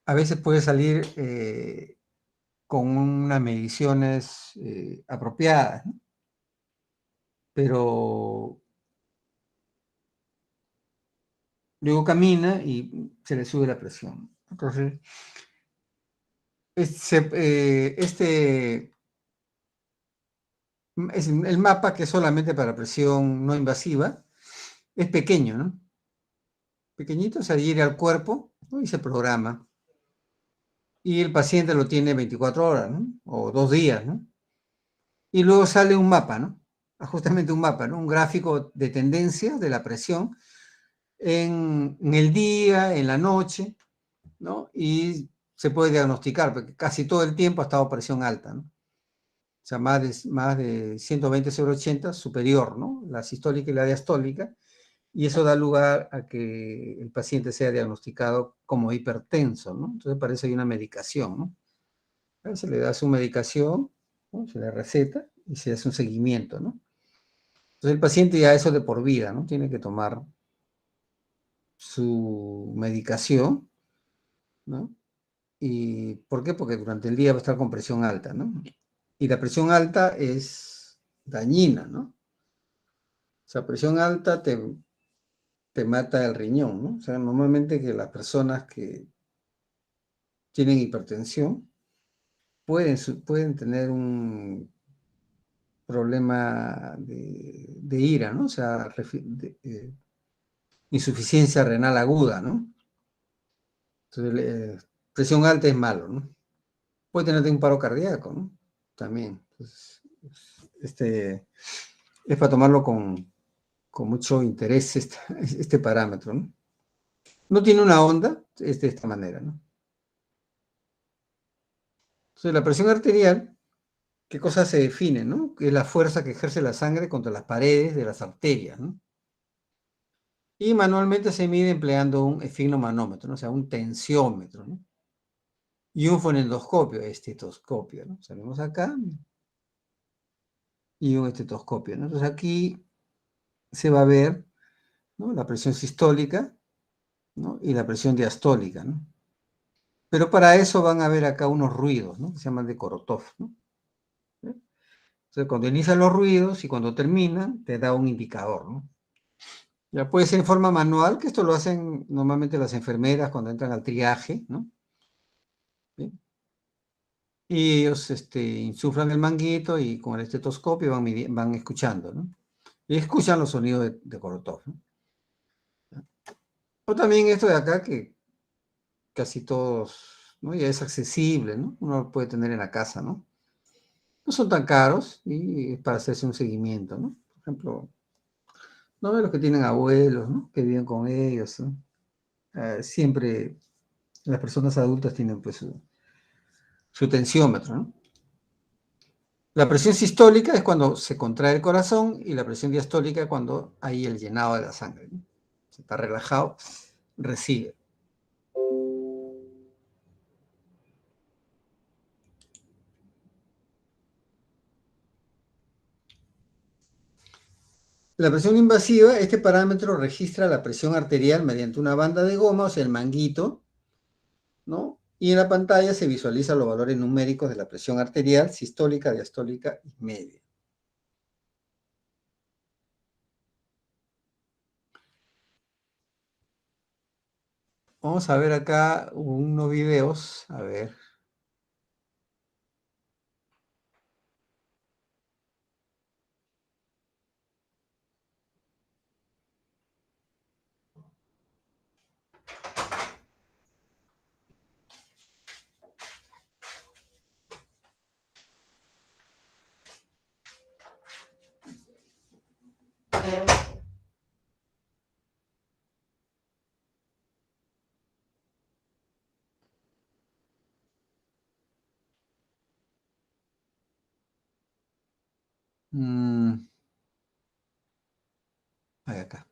a veces puede salir con unas mediciones apropiadas, ¿no? Pero luego camina y se le sube la presión. Entonces, el mapa, que es solamente para presión no invasiva, es pequeño, ¿no? Pequeñito, se adhiere al cuerpo, ¿no?, y se programa. Y el paciente lo tiene 24 horas, ¿no?, o 2 días, ¿no? Y luego sale un mapa, ¿no? Justamente un mapa, ¿no? Un gráfico de tendencia de la presión en el día, en la noche, ¿no? Y se puede diagnosticar, porque casi todo el tiempo ha estado presión alta, ¿no? O sea, más de 120 sobre 80, superior, ¿no?, la sistólica y la diastólica, y eso da lugar a que el paciente sea diagnosticado como hipertenso, ¿no? Entonces, para eso hay una medicación, ¿no? Se le da su medicación, ¿no?, se le receta, y se hace un seguimiento, ¿no? Entonces el paciente ya eso de por vida, ¿no? Tiene que tomar su medicación, ¿no? ¿Y por qué? Porque durante el día va a estar con presión alta, ¿no? Y la presión alta es dañina, ¿no? O sea, presión alta te mata el riñón, ¿no? O sea, normalmente que las personas que tienen hipertensión pueden tener un problema de ira, ¿no? O sea, insuficiencia renal aguda, ¿no? Entonces, presión alta es malo, ¿no? Puede tener un paro cardíaco, ¿no? También. Entonces, es para tomarlo con mucho interés este parámetro, ¿no? No tiene una onda, es de esta manera, ¿no? Entonces, la presión arterial, ¿qué cosa se define, no? Que es la fuerza que ejerce la sangre contra las paredes de las arterias, ¿no? Y manualmente se mide empleando un esfigmomanómetro, ¿no? O sea, un tensiómetro, ¿no? Y un fonendoscopio, estetoscopio, ¿no? Salimos acá y un estetoscopio, ¿no? Entonces aquí se va a ver, ¿no? La presión sistólica, ¿no? Y la presión diastólica, ¿no? Pero para eso van a ver acá unos ruidos, ¿no? Que se llaman de Korotov, ¿no? Entonces, cuando inician los ruidos y cuando terminan, te da un indicador, ¿no? Ya puede ser en forma manual, que esto lo hacen normalmente las enfermeras cuando entran al triaje, ¿no? ¿Sí? Y ellos insuflan el manguito y con el estetoscopio van escuchando, ¿no? Y escuchan los sonidos de Korotov, ¿no? O también esto de acá que casi todos, ¿no? Ya es accesible, ¿no? Uno lo puede tener en la casa, ¿no? No son tan caros y es para hacerse un seguimiento, ¿no? Por ejemplo, ¿no? Los que tienen abuelos, ¿no? Que viven con ellos, ¿no? Siempre las personas adultas tienen pues su tensiómetro, ¿no? La presión sistólica es cuando se contrae el corazón y la presión diastólica es cuando hay el llenado de la sangre, ¿no? Si está relajado, recibe. La presión invasiva, este parámetro registra la presión arterial mediante una banda de goma, o sea, el manguito, ¿no? Y en la pantalla se visualizan los valores numéricos de la presión arterial, sistólica, diastólica y media. Vamos a ver acá unos videos, a ver. Mm, ahí acá.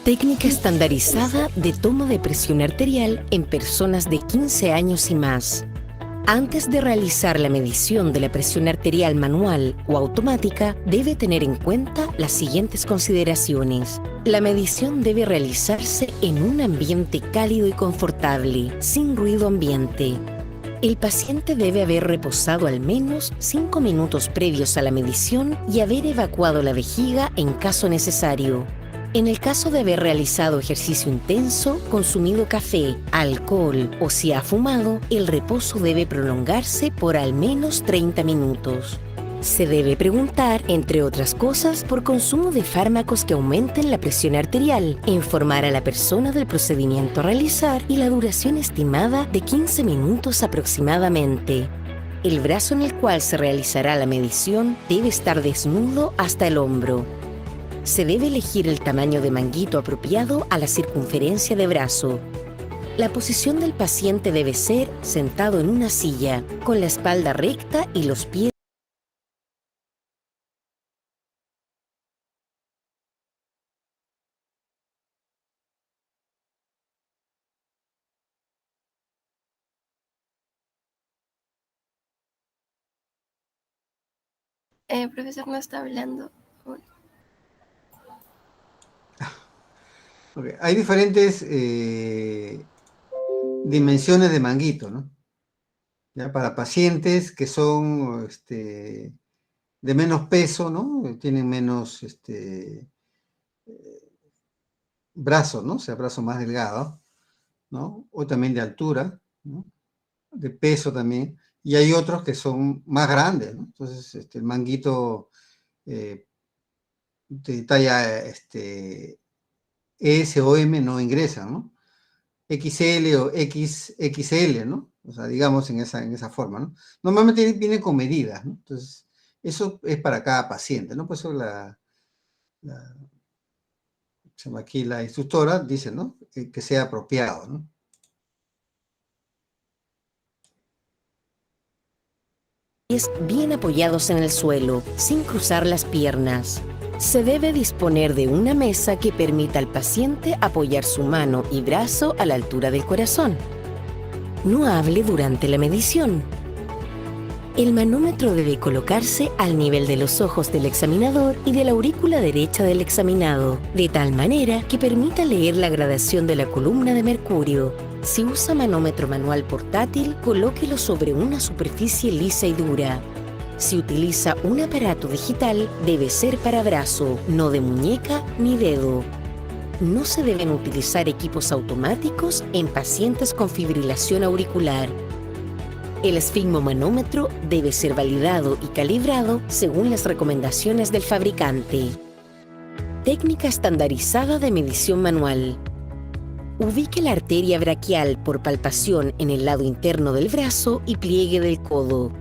Técnica estandarizada de toma de presión arterial en personas de 15 años y más. Antes de realizar la medición de la presión arterial manual o automática, debe tener en cuenta las siguientes consideraciones. La medición debe realizarse en un ambiente cálido y confortable, sin ruido ambiente. El paciente debe haber reposado al menos 5 minutos previos a la medición y haber evacuado la vejiga en caso necesario. En el caso de haber realizado ejercicio intenso, consumido café, alcohol o si ha fumado, el reposo debe prolongarse por al menos 30 minutos. Se debe preguntar, entre otras cosas, por consumo de fármacos que aumenten la presión arterial, informar a la persona del procedimiento a realizar y la duración estimada de 15 minutos aproximadamente. El brazo en el cual se realizará la medición debe estar desnudo hasta el hombro. Se debe elegir el tamaño de manguito apropiado a la circunferencia de brazo. La posición del paciente debe ser sentado en una silla, con la espalda recta y los pies Profesor, no está hablando. Okay. Hay diferentes dimensiones de manguito, ¿no? Ya para pacientes que son de menos peso, ¿no? Tienen menos brazo, ¿no? O sea, brazo más delgado, ¿no? O también de altura, ¿no? De peso también. Y hay otros que son más grandes, ¿no? Entonces, el manguito de talla S o M no ingresa, ¿no? XL o XXL, ¿no? O sea, digamos en esa forma, ¿no? Normalmente viene con medidas, ¿no? Entonces, eso es para cada paciente, ¿no? Por eso aquí la instructora dice, ¿no? Que sea apropiado, ¿no? Bien apoyados en el suelo, sin cruzar las piernas. Se debe disponer de una mesa que permita al paciente apoyar su mano y brazo a la altura del corazón. No hable durante la medición. El manómetro debe colocarse al nivel de los ojos del examinador y de la aurícula derecha del examinado, de tal manera que permita leer la gradación de la columna de mercurio. Si usa manómetro manual portátil, colóquelo sobre una superficie lisa y dura. Si utiliza un aparato digital, debe ser para brazo, no de muñeca ni dedo. No se deben utilizar equipos automáticos en pacientes con fibrilación auricular. El esfigmomanómetro debe ser validado y calibrado según las recomendaciones del fabricante. Técnica estandarizada de medición manual. Ubique la arteria braquial por palpación en el lado interno del brazo y pliegue del codo.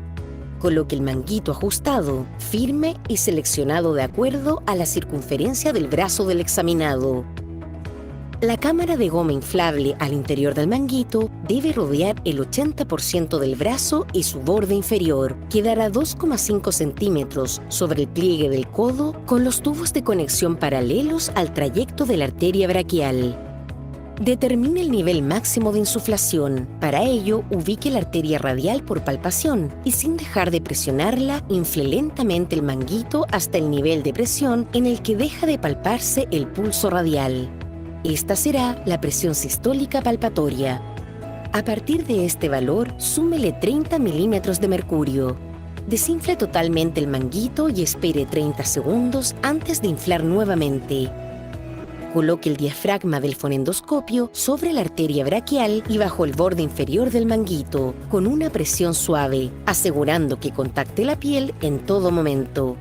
Coloque el manguito ajustado, firme y seleccionado de acuerdo a la circunferencia del brazo del examinado. La cámara de goma inflable al interior del manguito debe rodear el 80% del brazo y su borde inferior, que dará 2,5 centímetros sobre el pliegue del codo con los tubos de conexión paralelos al trayecto de la arteria braquial. Determine el nivel máximo de insuflación. Para ello, ubique la arteria radial por palpación y sin dejar de presionarla, infle lentamente el manguito hasta el nivel de presión en el que deja de palparse el pulso radial. Esta será la presión sistólica palpatoria. A partir de este valor, súmele 30 milímetros de mercurio. Desinfle totalmente el manguito y espere 30 segundos antes de inflar nuevamente. Coloque el diafragma del fonendoscopio sobre la arteria braquial y bajo el borde inferior del manguito, con una presión suave, asegurando que contacte la piel en todo momento.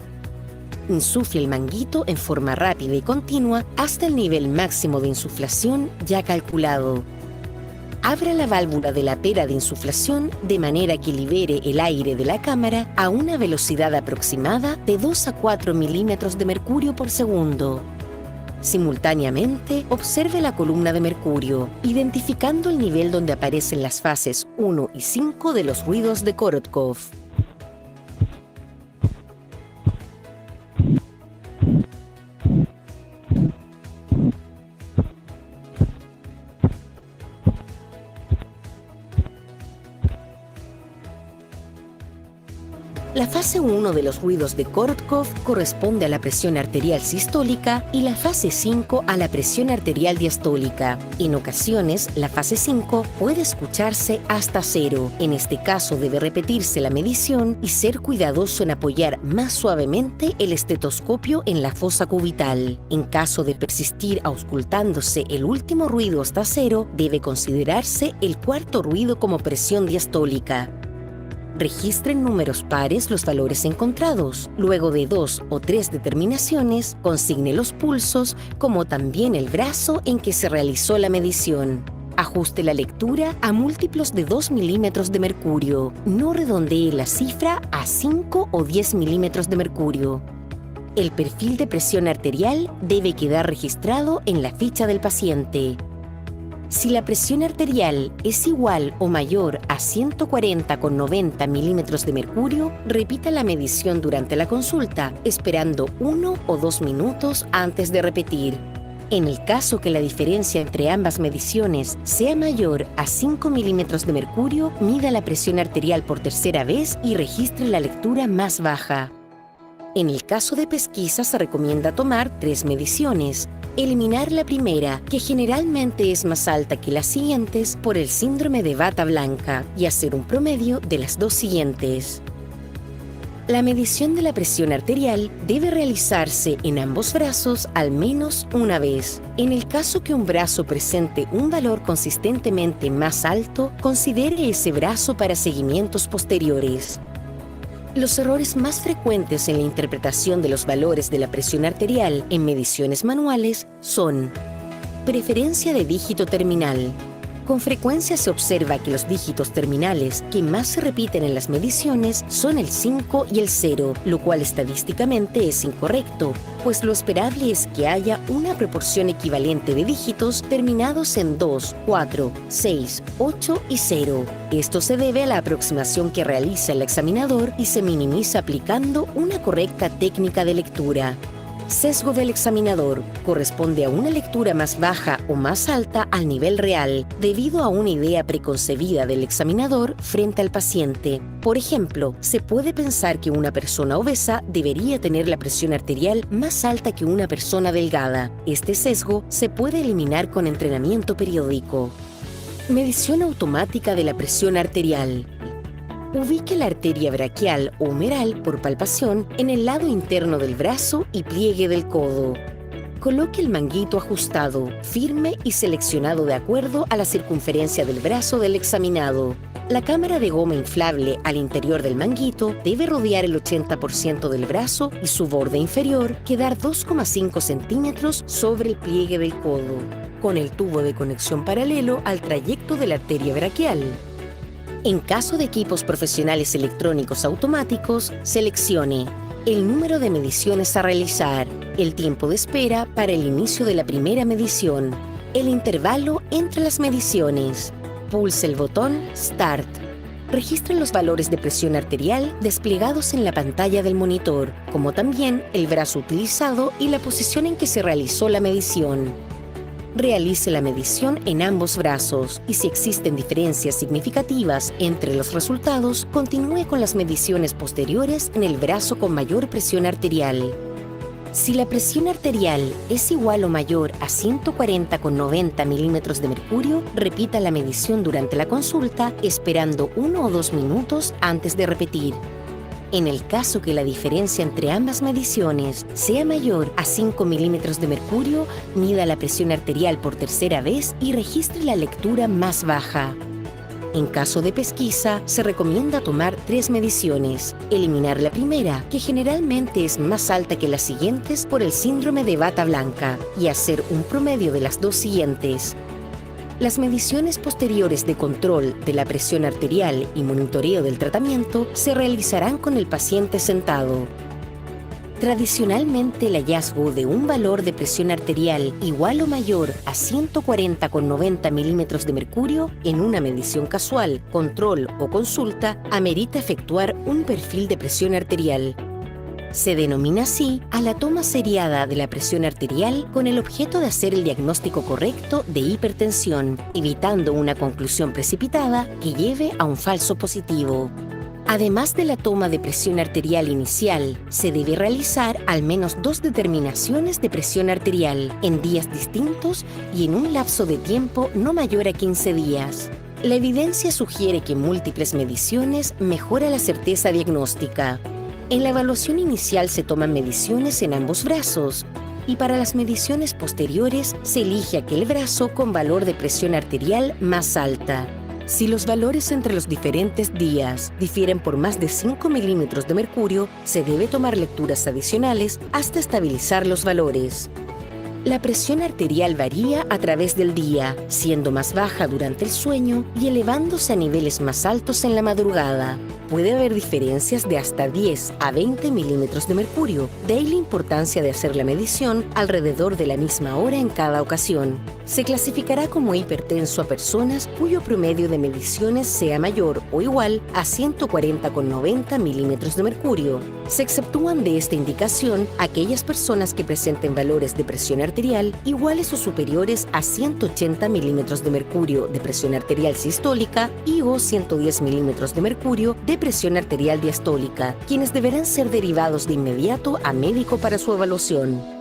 Insufle el manguito en forma rápida y continua hasta el nivel máximo de insuflación ya calculado. Abra la válvula de la pera de insuflación de manera que libere el aire de la cámara a una velocidad aproximada de 2 a 4 milímetros de mercurio por segundo. Simultáneamente, observe la columna de mercurio, identificando el nivel donde aparecen las fases 1 y 5 de los ruidos de Korotkov. La fase 1 de los ruidos de Korotkov corresponde a la presión arterial sistólica y la fase 5 a la presión arterial diastólica. En ocasiones, la fase 5 puede escucharse hasta 0. En este caso, debe repetirse la medición y ser cuidadoso en apoyar más suavemente el estetoscopio en la fosa cubital. En caso de persistir auscultándose el último ruido hasta 0, debe considerarse el cuarto ruido como presión diastólica. Registre en números pares los valores encontrados. Luego de 2 o 3 determinaciones, consigne los pulsos, como también el brazo en que se realizó la medición. Ajuste la lectura a múltiplos de 2 milímetros de mercurio. No redondee la cifra a 5 o 10 milímetros de mercurio. El perfil de presión arterial debe quedar registrado en la ficha del paciente. Si la presión arterial es igual o mayor a 140,90 milímetros de mercurio, repita la medición durante la consulta, esperando 1 o 2 minutos antes de repetir. En el caso que la diferencia entre ambas mediciones sea mayor a 5 milímetros de mercurio, mida la presión arterial por tercera vez y registre la lectura más baja. En el caso de pesquisa se recomienda tomar 3 mediciones. Eliminar la primera, que generalmente es más alta que las siguientes por el síndrome de bata blanca, y hacer un promedio de las 2 siguientes. La medición de la presión arterial debe realizarse en ambos brazos al menos una vez. En el caso que un brazo presente un valor consistentemente más alto, considere ese brazo para seguimientos posteriores. Los errores más frecuentes en la interpretación de los valores de la presión arterial en mediciones manuales son: preferencia de dígito terminal. Con frecuencia se observa que los dígitos terminales que más se repiten en las mediciones son el 5 y el 0, lo cual estadísticamente es incorrecto, pues lo esperable es que haya una proporción equivalente de dígitos terminados en 2, 4, 6, 8 y 0. Esto se debe a la aproximación que realiza el examinador y se minimiza aplicando una correcta técnica de lectura. Sesgo del examinador corresponde a una lectura más baja o más alta al nivel real, debido a una idea preconcebida del examinador frente al paciente. Por ejemplo, se puede pensar que una persona obesa debería tener la presión arterial más alta que una persona delgada. Este sesgo se puede eliminar con entrenamiento periódico. Medición automática de la presión arterial. Ubique la arteria braquial o humeral por palpación en el lado interno del brazo y pliegue del codo. Coloque el manguito ajustado, firme y seleccionado de acuerdo a la circunferencia del brazo del examinado. La cámara de goma inflable al interior del manguito debe rodear el 80% del brazo y su borde inferior quedar 2,5 centímetros sobre el pliegue del codo, con el tubo de conexión paralelo al trayecto de la arteria braquial. En caso de equipos profesionales electrónicos automáticos, seleccione el número de mediciones a realizar, el tiempo de espera para el inicio de la primera medición, el intervalo entre las mediciones. Pulse el botón Start. Registre los valores de presión arterial desplegados en la pantalla del monitor, como también el brazo utilizado y la posición en que se realizó la medición. Realice la medición en ambos brazos y si existen diferencias significativas entre los resultados, continúe con las mediciones posteriores en el brazo con mayor presión arterial. Si la presión arterial es igual o mayor a 140,90 milímetros de mercurio, repita la medición durante la consulta, esperando 1 o 2 minutos antes de repetir. En el caso que la diferencia entre ambas mediciones sea mayor a 5 milímetros de mercurio, mida la presión arterial por tercera vez y registre la lectura más baja. En caso de pesquisa, se recomienda tomar 3 mediciones, eliminar la primera, que generalmente es más alta que las siguientes por el síndrome de bata blanca, y hacer un promedio de las 2 siguientes. Las mediciones posteriores de control de la presión arterial y monitoreo del tratamiento se realizarán con el paciente sentado. Tradicionalmente, el hallazgo de un valor de presión arterial igual o mayor a 140,90 milímetros de mercurio en una medición casual, control o consulta amerita efectuar un perfil de presión arterial. Se denomina así a la toma seriada de la presión arterial con el objeto de hacer el diagnóstico correcto de hipertensión, evitando una conclusión precipitada que lleve a un falso positivo. Además de la toma de presión arterial inicial, se debe realizar al menos 2 determinaciones de presión arterial en días distintos y en un lapso de tiempo no mayor a 15 días. La evidencia sugiere que múltiples mediciones mejora la certeza diagnóstica. En la evaluación inicial se toman mediciones en ambos brazos y para las mediciones posteriores se elige aquel brazo con valor de presión arterial más alta. Si los valores entre los diferentes días difieren por más de 5 milímetros de mercurio, se debe tomar lecturas adicionales hasta estabilizar los valores. La presión arterial varía a través del día, siendo más baja durante el sueño y elevándose a niveles más altos en la madrugada. Puede haber diferencias de hasta 10 a 20 milímetros de mercurio, de ahí la importancia de hacer la medición alrededor de la misma hora en cada ocasión. Se clasificará como hipertenso a personas cuyo promedio de mediciones sea mayor o igual a 140,90 milímetros de mercurio. Se exceptúan de esta indicación aquellas personas que presenten valores de presión arterial iguales o superiores a 180 milímetros de mercurio de presión arterial sistólica y o 110 milímetros de mercurio de presión arterial diastólica, quienes deberán ser derivados de inmediato a médico para su evaluación.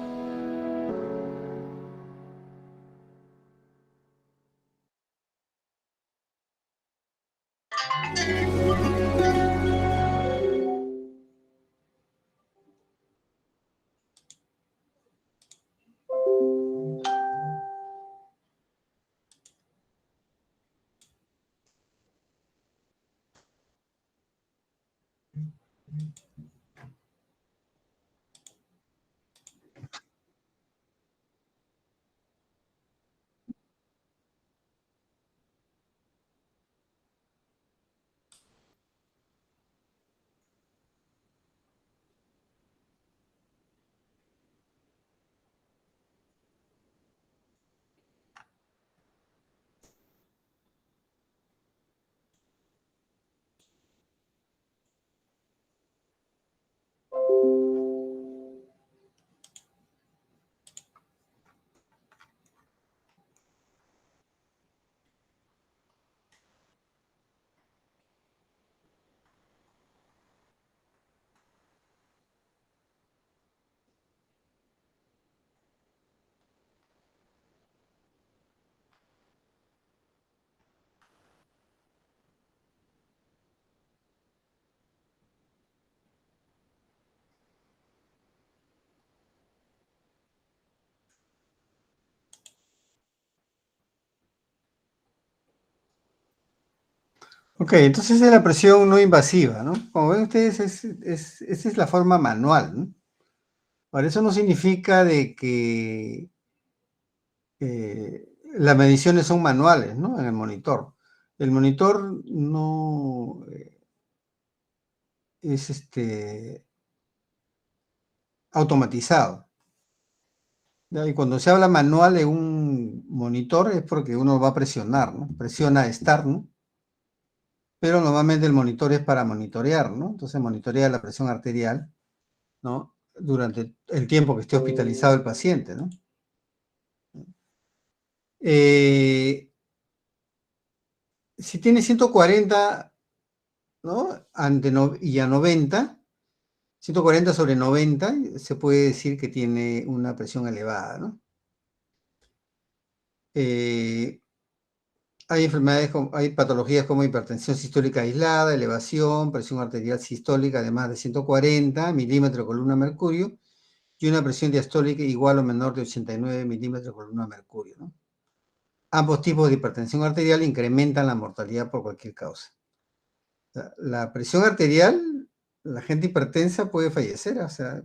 Ok, entonces es la presión no invasiva, ¿no? Como ven ustedes, esa es la forma manual, ¿no? Ahora, eso no significa de que las mediciones son manuales, ¿no? En el monitor. El monitor no es automatizado. ¿Ya? Y cuando se habla manual en un monitor es porque uno va a presionar, ¿no? Presiona Start, ¿no? Pero normalmente el monitor es para monitorear, ¿no? Entonces monitorea la presión arterial, ¿no? Durante el tiempo que esté hospitalizado el paciente, ¿no? Si tiene 140, ¿no? Y a 90, 140 sobre 90, se puede decir que tiene una presión elevada, ¿no? Hay enfermedades, hay patologías como hipertensión sistólica aislada, elevación, presión arterial sistólica de más de 140 milímetros columna mercurio y una presión diastólica igual o menor de 89 milímetros columna mercurio, ¿no? Ambos tipos de hipertensión arterial incrementan la mortalidad por cualquier causa. La presión arterial, la gente hipertensa puede fallecer, o sea,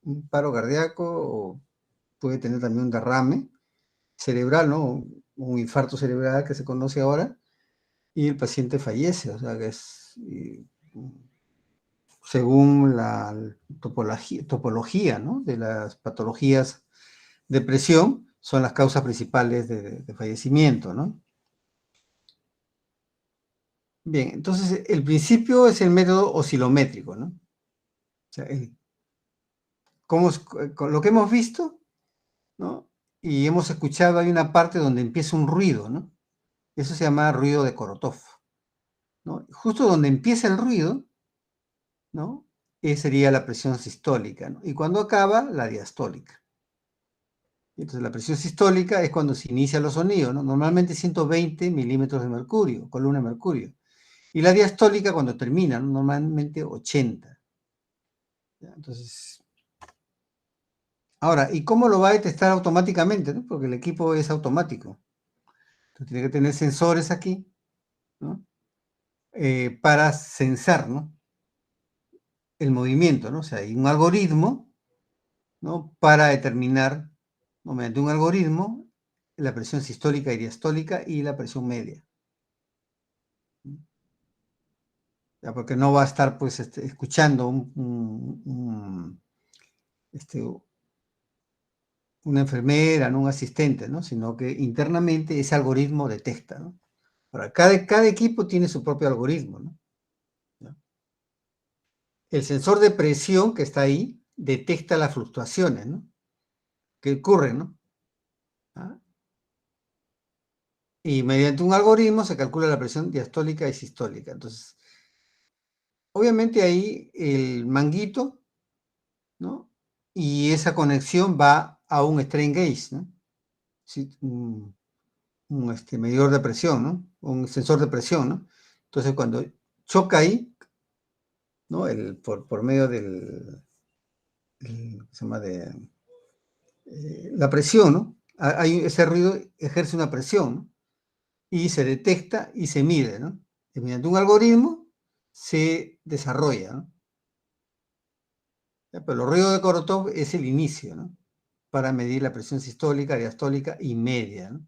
un paro cardíaco o puede tener también un derrame cerebral, ¿no? Un infarto cerebral que se conoce ahora, y el paciente fallece, o sea, que es, según la topología, ¿no? De las patologías de presión, son las causas principales de fallecimiento, ¿no? Bien, entonces el principio es el método oscilométrico, ¿no? O sea, con lo que hemos visto, ¿no? Y hemos escuchado, hay una parte donde empieza un ruido, ¿no? Eso se llama ruido de Korotov, ¿no? Justo donde empieza el ruido, ¿no? Sería la presión sistólica, ¿no? Y cuando acaba, la diastólica. Entonces, la presión sistólica es cuando se inicia los sonidos, ¿no? Normalmente 120 milímetros de mercurio, columna de mercurio. Y la diastólica cuando termina, ¿no? Normalmente 80. ¿Ya? Entonces, ahora, ¿y cómo lo va a detectar automáticamente, ¿no? Porque el equipo es automático. Entonces, tiene que tener sensores aquí, ¿no? Para censar, ¿no? El movimiento, ¿no? O sea, hay un algoritmo, ¿no? Para determinar, ¿no? Mediante un algoritmo, la presión sistólica y diastólica y la presión media. ¿Ya? Porque no va a estar, pues, escuchando este, una enfermera, no un asistente, ¿no? Sino que internamente ese algoritmo detecta, ¿no? Ahora, cada equipo tiene su propio algoritmo, ¿no? El sensor de presión que está ahí detecta las fluctuaciones, ¿no? Que ocurren, ¿no? ¿Ah? Y mediante un algoritmo se calcula la presión diastólica y sistólica. Entonces, obviamente ahí el manguito, ¿no? Y esa conexión va a un strain gauge, ¿no? Sí, un medidor de presión, ¿no? Un sensor de presión, ¿no? Entonces, cuando choca ahí, ¿no? Por medio del, se llama la presión, ¿no? Ese ruido ejerce una presión, ¿no? Y se detecta y se mide, ¿no? Y mediante un algoritmo se desarrolla, ¿no? Pero el ruido de Korotov es el inicio, ¿no? Para medir la presión sistólica, diastólica y media, ¿no?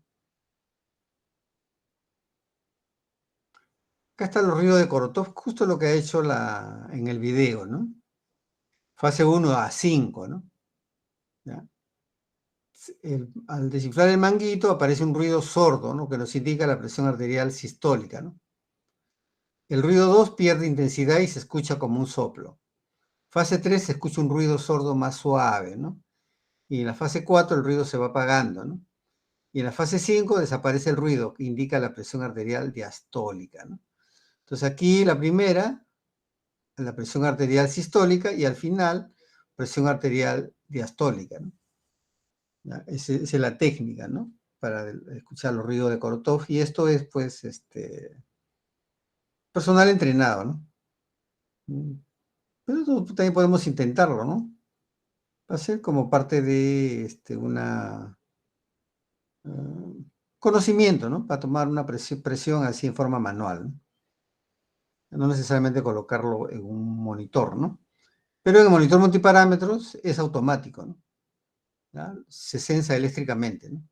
Acá está el ruido de Korotov, justo lo que ha hecho en el video, ¿no? Fase 1 a 5, ¿no? ¿Ya? Al desinflar el manguito aparece un ruido sordo, ¿no? Que nos indica la presión arterial sistólica, ¿no? El ruido 2 pierde intensidad y se escucha como un soplo. Fase 3 se escucha un ruido sordo más suave, ¿no? Y en la fase 4 el ruido se va apagando, ¿no? Y en la fase 5 desaparece el ruido, que indica la presión arterial diastólica, ¿no? Entonces aquí la primera, la presión arterial sistólica, y al final, presión arterial diastólica, ¿no? Esa es la técnica, ¿no? Para escuchar los ruidos de Korotov, y esto es, pues, personal entrenado, ¿no? Pero también podemos intentarlo, ¿no? Va a ser como parte de una conocimiento, ¿no? Para tomar una presión así en forma manual, ¿no? No necesariamente colocarlo en un monitor, ¿no? Pero en el monitor multiparámetros es automático, ¿no? ¿Ya? Se sensa eléctricamente, ¿no?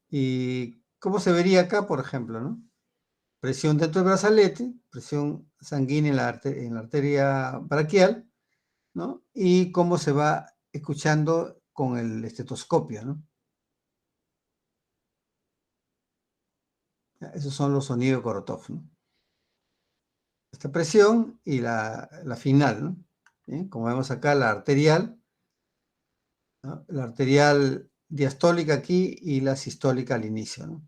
¿Y cómo se vería acá, por ejemplo, ¿no? Presión dentro del brazalete, presión sanguínea en la arteria braquial, ¿no? Y cómo se va escuchando con el estetoscopio, ¿no? Esos son los sonidos de Korotov, ¿no? Esta presión y la final, ¿no? ¿Bien? Como vemos acá, la arterial, ¿no? La arterial diastólica aquí y la sistólica al inicio, ¿no?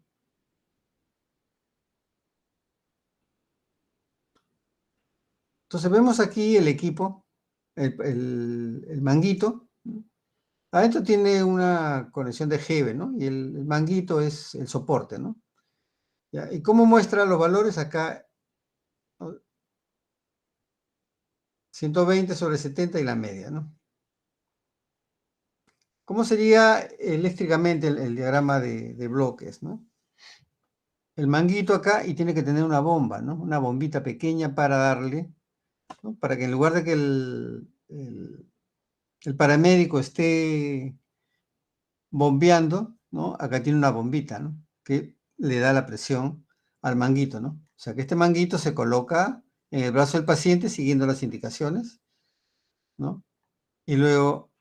Entonces vemos aquí el equipo, el manguito, ¿no? Adentro tiene una conexión de Hebe, ¿no? Y el manguito es el soporte, ¿no? ¿Ya? ¿Y cómo muestra los valores acá? 120/70 y la media, ¿no? ¿Cómo sería eléctricamente el diagrama de bloques, ¿no? El manguito acá y tiene que tener una bomba, ¿no? Una bombita pequeña para darle, ¿no? Para que en lugar de que el paramédico esté bombeando, ¿no? Acá tiene una bombita, ¿no? Que le da la presión al manguito, ¿no? O sea que este manguito se coloca en el brazo del paciente siguiendo las indicaciones, ¿no? Y luego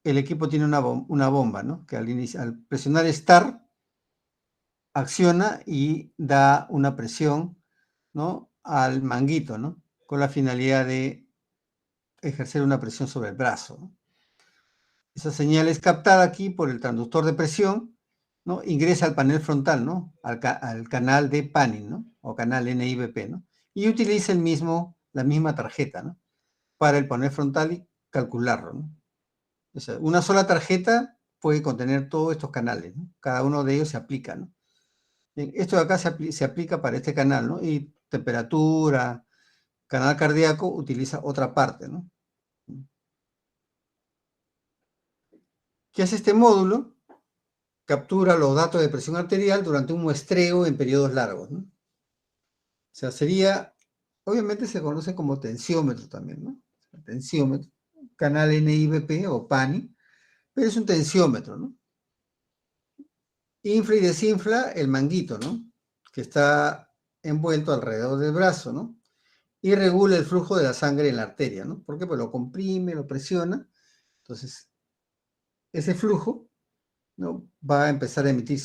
el equipo tiene una bomba, ¿no? Que al presionar Start acciona y da una presión, ¿no? Al manguito, ¿no? Con la finalidad de ejercer una presión sobre el brazo, ¿no? Esa señal es captada aquí por el transductor de presión, ¿no? Ingresa al panel frontal, ¿no? Al canal de panning, ¿no? O canal NIBP, ¿no? Y utiliza la misma tarjeta, ¿no? Para el panel frontal y calcularlo, ¿no? O sea, una sola tarjeta puede contener todos estos canales, ¿no? Cada uno de ellos se aplica, ¿no? Bien, esto de acá se aplica para este canal, ¿no? Y temperatura, canal cardíaco utiliza otra parte, ¿no? ¿Qué hace este módulo? Captura los datos de presión arterial durante un muestreo en periodos largos, ¿no? O sea, obviamente se conoce como tensiómetro también, ¿no? Tensiómetro, canal NIBP o PANI, pero es un tensiómetro, ¿no? Infla y desinfla el manguito, ¿no? Que está envuelto alrededor del brazo, ¿no? Y regula el flujo de la sangre en la arteria, ¿no? Porque pues lo comprime, lo presiona Entonces, ese flujo, ¿no?, va a empezar a emitir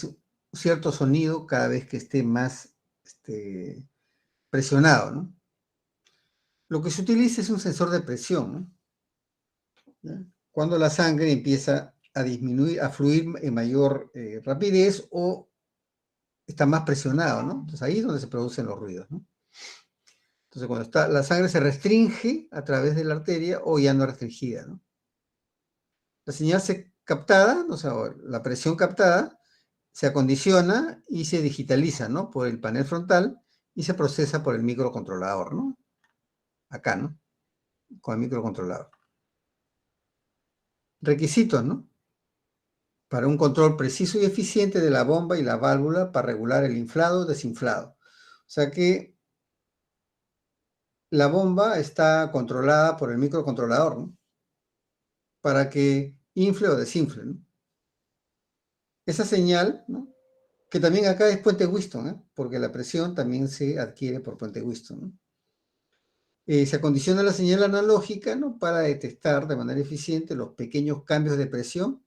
cierto sonido cada vez que esté más presionado, ¿no? Lo que se utiliza es un sensor de presión, ¿no? ¿Ya? Cuando la sangre empieza a disminuir, a fluir en mayor rapidez o está más presionado, ¿no? Entonces ahí es donde se producen los ruidos, ¿no? Entonces cuando la sangre se restringe a través de la arteria o ya no restringida, ¿no? La señal captada, o sea, la presión captada, se acondiciona y se digitaliza, ¿no?, por el panel frontal y se procesa por el microcontrolador, ¿no? Acá, ¿no?, con el microcontrolador. Requisitos, ¿no?, para un control preciso y eficiente de la bomba y la válvula para regular el inflado o desinflado. O sea que la bomba está controlada por el microcontrolador, ¿no?, para que infle o desinfle, ¿no? Esa señal, ¿no?, que también acá es puente Whiston, ¿eh?, porque la presión también se adquiere por puente Whiston, ¿no? Se acondiciona la señal analógica, ¿no?, para detectar de manera eficiente los pequeños cambios de presión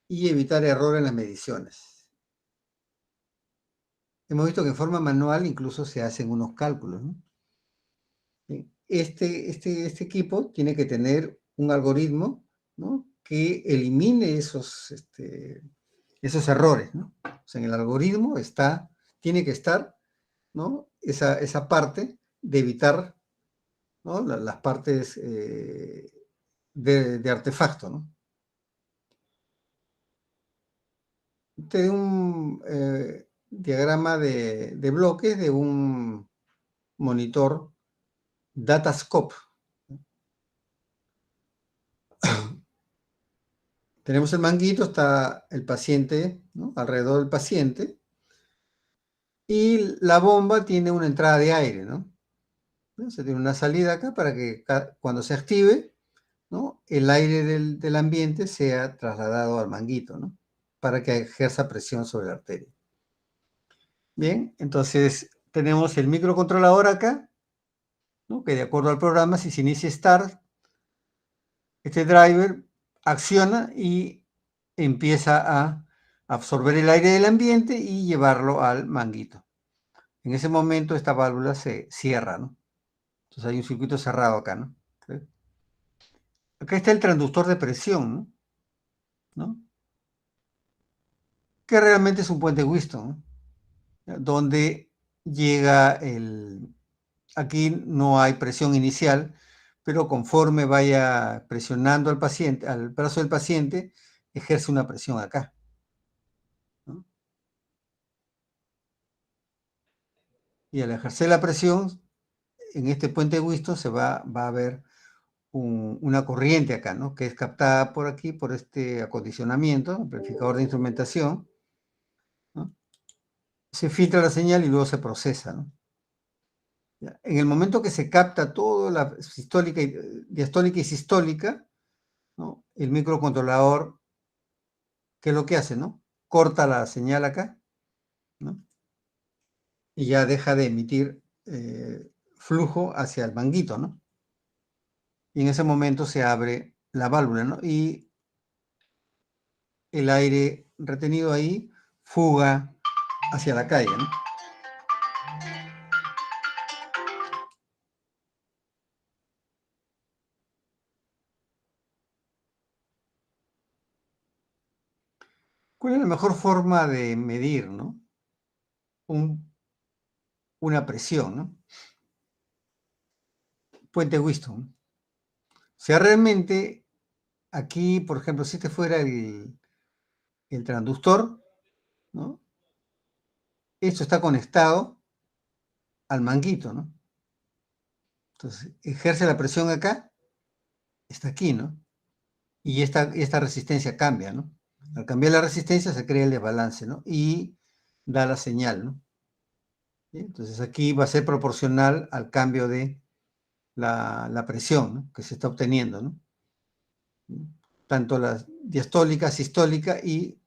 y evitar error en las mediciones. Hemos visto que en forma manual incluso se hacen unos cálculos, ¿no? Este equipo tiene que tener un algoritmo, ¿no?, que elimine esos errores, ¿no? O sea, en el algoritmo tiene que estar, ¿no?, esa parte de evitar, ¿no?, las partes de artefacto, ¿no? Este es un diagrama de bloques de un monitor Datascope. Tenemos el manguito, está el paciente, ¿no?, alrededor del paciente, y la bomba tiene una entrada de aire, ¿no? Se tiene una salida acá para que cuando se active, ¿no?, el aire del ambiente sea trasladado al manguito, ¿no?, para que ejerza presión sobre la arteria. Bien, entonces tenemos el microcontrolador acá, ¿no?, que de acuerdo al programa, si se inicia Start, este driver acciona y empieza a absorber el aire del ambiente y llevarlo al manguito. En ese momento esta válvula se cierra, ¿no? Entonces hay un circuito cerrado acá, ¿no? ¿Sí? Acá está el transductor de presión, ¿no?, que realmente es un puente Whiston, ¿no?, donde llega aquí no hay presión inicial, pero conforme vaya presionando al paciente, al brazo del paciente, ejerce una presión acá, ¿no? Y al ejercer la presión, en este puente Whiston va a haber una corriente acá, ¿no?, que es captada por aquí, por este acondicionamiento, amplificador de instrumentación, ¿no? Se filtra la señal y luego se procesa, ¿no? En el momento que se capta toda la diastólica y sistólica, ¿no?, el microcontrolador, ¿qué es lo que hace, no? Corta la señal acá, ¿no?, y ya deja de emitir flujo hacia el manguito, ¿no? Y en ese momento se abre la válvula, ¿no?, y el aire retenido ahí fuga hacia la calle, ¿no? ¿Cuál es la mejor forma de medir, ¿no?, una presión, ¿no? Puente Whiston. O sea, realmente aquí, por ejemplo, si este fuera el transductor, ¿no?, esto está conectado al manguito, ¿no? Entonces, ejerce la presión acá, está aquí, ¿no? Y esta resistencia cambia, ¿no? Al cambiar la resistencia se crea el desbalance, ¿no?, y da la señal, ¿no? ¿Sí? Entonces aquí va a ser proporcional al cambio de la presión, ¿no?, que se está obteniendo, ¿no? Tanto la diastólica, sistólica y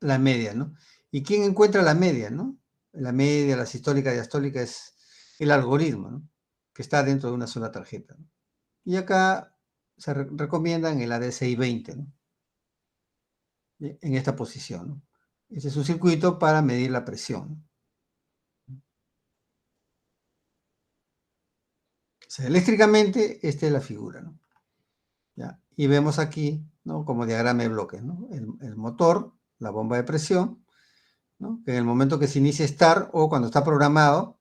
la media, ¿no? ¿Y quién encuentra la media, no? La media, la sistólica, diastólica es el algoritmo, ¿no?, que está dentro de una sola tarjeta, ¿no? Y acá se recomienda en el AD620, ¿no? En esta posición, ¿no? Este es un circuito para medir la presión. O sea, eléctricamente, esta es la figura, ¿no? ¿Ya? Y vemos aquí, ¿no? Como diagrama de bloques, ¿no? El motor, la bomba de presión, ¿no? Que en el momento que se inicia START o cuando está programado,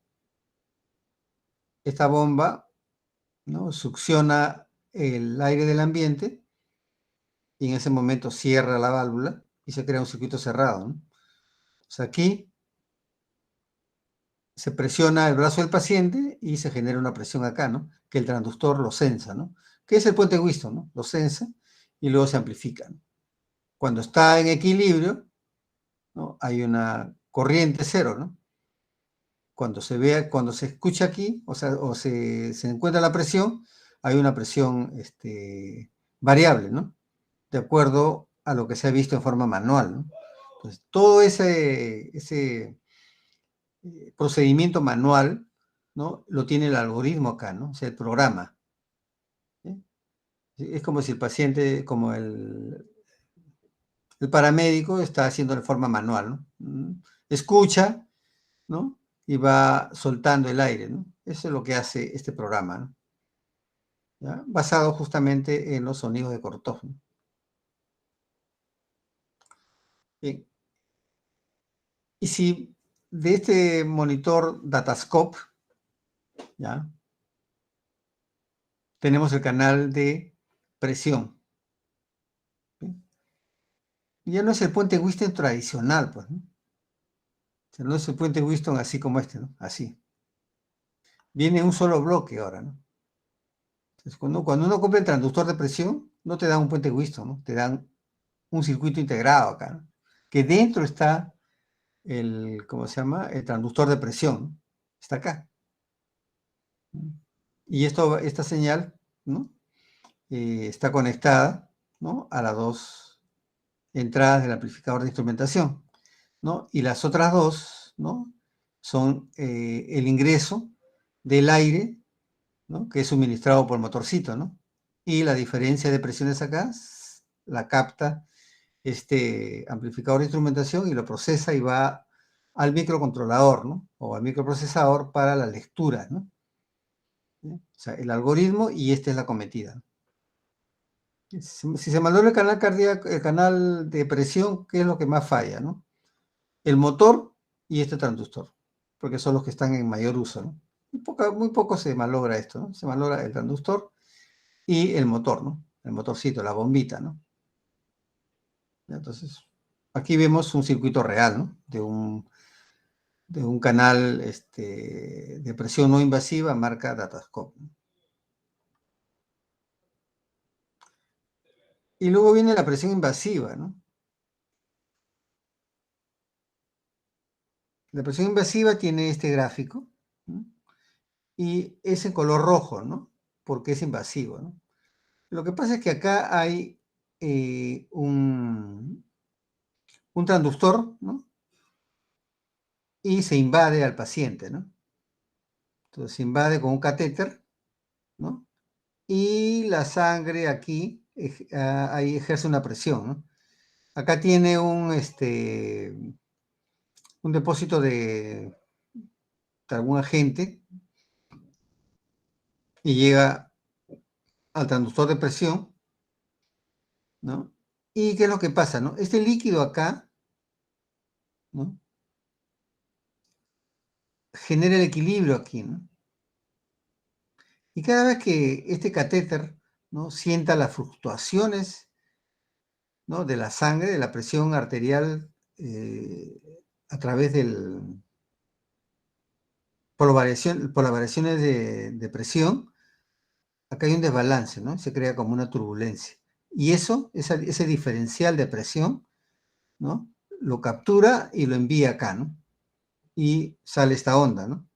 esta bomba, ¿no? Succiona el aire del ambiente y en ese momento cierra la válvula y se crea un circuito cerrado, ¿no? O sea, aquí se presiona el brazo del paciente y se genera una presión acá, ¿no? Que el transductor lo sensa, ¿no? Que es el puente Whiston, ¿no? Lo sensa y luego se amplifica, ¿no? Cuando está en equilibrio, ¿no? Hay una corriente cero, ¿no? Cuando se escucha aquí, o sea, se encuentra la presión, hay una presión variable, ¿no? De acuerdo a lo que se ha visto en forma manual, ¿no? Entonces, todo ese procedimiento manual, ¿no? Lo tiene el algoritmo acá, ¿no? O sea, el programa. ¿Sí? Es como si el paciente, como el paramédico está haciendo de forma manual, ¿no? Escucha, ¿no? Y va soltando el aire, ¿no? Eso es lo que hace este programa, ¿no? ¿Ya? Basado justamente en los sonidos de Cortov, ¿no? Bien. Y si de este monitor Datascope, ¿ya? Tenemos el canal de presión. ¿Sí? Ya no es el puente Whiston tradicional, pues, ¿no? O sea, no es el puente Whiston así como este, ¿no? Así. Viene un solo bloque ahora, ¿no? Entonces, cuando uno compra el transductor de presión, no te dan un puente Whiston, ¿no? Te dan un circuito integrado acá, ¿no? Que dentro está ¿cómo se llama? El transductor de presión, ¿no? Está acá. Y esta señal, ¿no? Está conectada, ¿no? A las dos entradas del amplificador de instrumentación, ¿no? Y las otras dos, ¿no? Son el ingreso del aire, ¿no? Que es suministrado por el motorcito, ¿no? Y la diferencia de presiones acá la capta este amplificador de instrumentación y lo procesa y va al microcontrolador, ¿no? O al microprocesador para la lectura, ¿no? ¿Sí? O sea, el algoritmo y esta es la cometida. Si se malora el canal cardíaco, el canal de presión, ¿qué es lo que más falla, no? El motor y este transductor, porque son los que están en mayor uso, ¿no? Muy poco se malogra esto, ¿no? Se malogra el transductor y el motor, ¿no? El motorcito, la bombita, ¿no? Entonces, aquí vemos un circuito real, ¿no? De un canal de presión no invasiva marca Datascope, ¿no? Y luego viene la presión invasiva, ¿no? La presión invasiva tiene este gráfico, ¿no? Y es en color rojo, ¿no? Porque es invasivo, ¿no? Lo que pasa es que acá hay un transductor, ¿no? Y se invade al paciente, ¿no? Entonces se invade con un catéter, ¿no? Y la sangre aquí ahí ejerce una presión, ¿no? Acá tiene un depósito de algún agente y llega al transductor de presión, ¿no? ¿Y qué es lo que pasa, no? Este líquido acá, ¿no? Genera el equilibrio aquí, ¿no? Y cada vez que este catéter, ¿no? Sienta las fluctuaciones, ¿no? De la sangre, de la presión arterial a través por las variaciones de presión, acá hay un desbalance, ¿no? Se crea como una turbulencia. Y ese diferencial de presión, ¿no? Lo captura y lo envía acá, ¿no? Y sale esta onda, ¿no?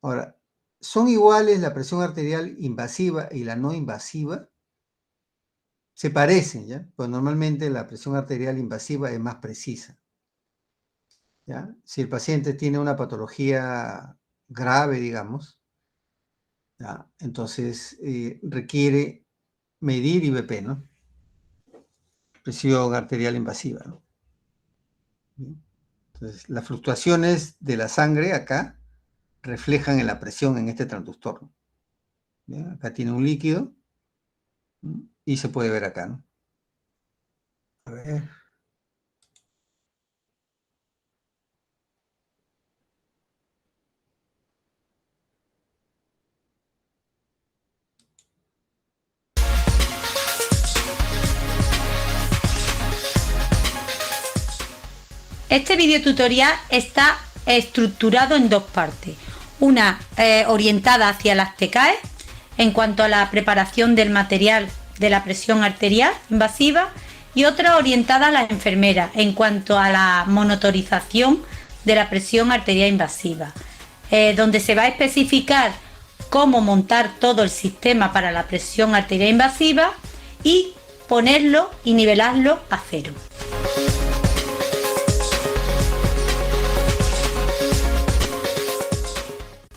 Ahora, ¿son iguales la presión arterial invasiva y la no invasiva? Se parecen, ¿ya? Pues normalmente la presión arterial invasiva es más precisa, ¿ya? Si el paciente tiene una patología grave, digamos, ¿ya? Entonces requiere medir IBP, ¿no? Presión arterial invasiva, ¿no? Bien. Entonces, las fluctuaciones de la sangre acá reflejan en la presión en este transductor, ¿no? Bien, acá tiene un líquido, ¿no? Y se puede ver acá, ¿no? A ver. Este video tutorial está estructurado en dos partes. Una orientada hacia las TKE en cuanto a la preparación del material de la presión arterial invasiva y otra orientada a las enfermeras en cuanto a la monitorización de la presión arterial invasiva, donde se va a especificar cómo montar todo el sistema para la presión arterial invasiva y ponerlo y nivelarlo a cero.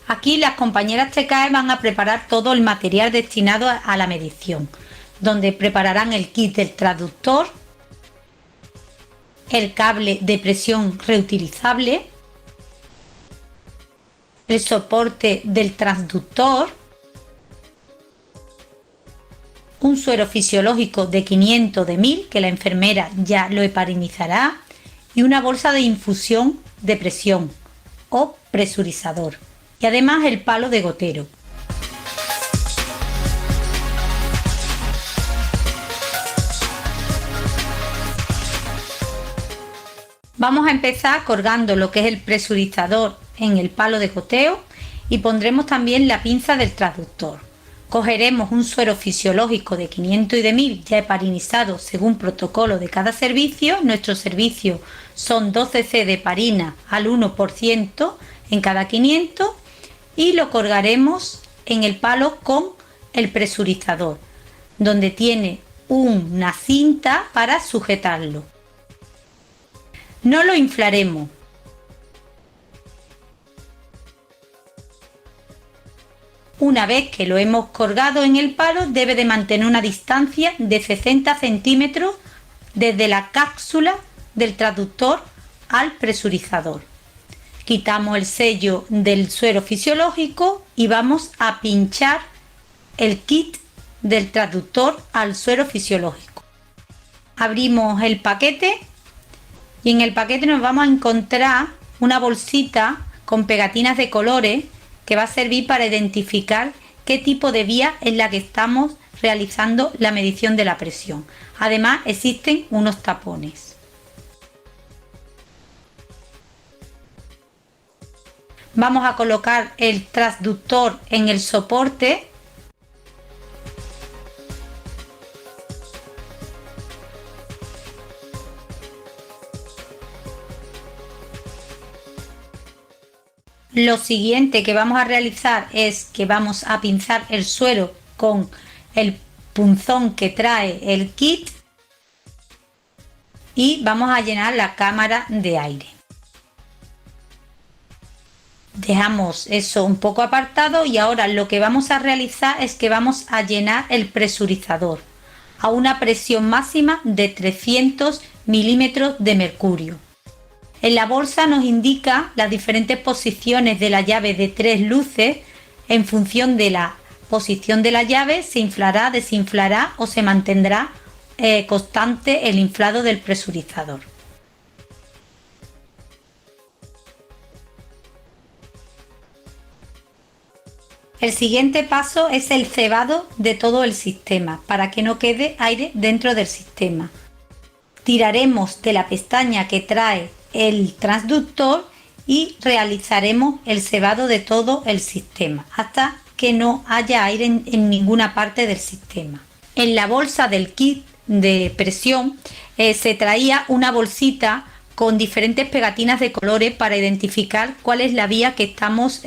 Aquí las compañeras TKE van a preparar todo el material destinado a la medición, donde prepararán el kit del transductor, el cable de presión reutilizable, el soporte del transductor, un suero fisiológico de 500 de 1000 que la enfermera ya lo heparinizará y una bolsa de infusión de presión o presurizador. Y además el palo de gotero. Vamos a empezar colgando lo que es el presurizador en el palo de goteo y pondremos también la pinza del transductor. Cogeremos un suero fisiológico de 500 y de 1000 ya heparinizado según protocolo de cada servicio. Nuestro servicio son 12 cc de heparina al 1% en cada 500 y lo colgaremos en el palo con el presurizador, donde tiene una cinta para sujetarlo. No lo inflaremos. Una vez que lo hemos colgado en el palo, debe de mantener una distancia de 60 centímetros desde la cápsula del transductor al presurizador. Quitamos el sello del suero fisiológico y vamos a pinchar el kit del transductor al suero fisiológico. Abrimos el paquete y en el paquete nos vamos a encontrar una bolsita con pegatinas de colores que va a servir para identificar qué tipo de vía es la que estamos realizando la medición de la presión. Además existen unos tapones. Vamos a colocar el transductor en el soporte. Lo siguiente que vamos a realizar es que vamos a pinzar el suero con el punzón que trae el kit y vamos a llenar la cámara de aire. Dejamos eso un poco apartado y ahora lo que vamos a realizar es que vamos a llenar el presurizador a una presión máxima de 300 milímetros de mercurio. En la bolsa nos indica las diferentes posiciones de la llave de 3 luces. En función de la posición de la llave se inflará, desinflará o se mantendrá constante el inflado del presurizador. El siguiente paso es el cebado de todo el sistema para que no quede aire dentro del sistema. Tiraremos de la pestaña que trae el transductor y realizaremos el cebado de todo el sistema hasta que no haya aire en ninguna parte del sistema. En la bolsa del kit de presión se traía una bolsita con diferentes pegatinas de colores para identificar cuál es la vía que estamos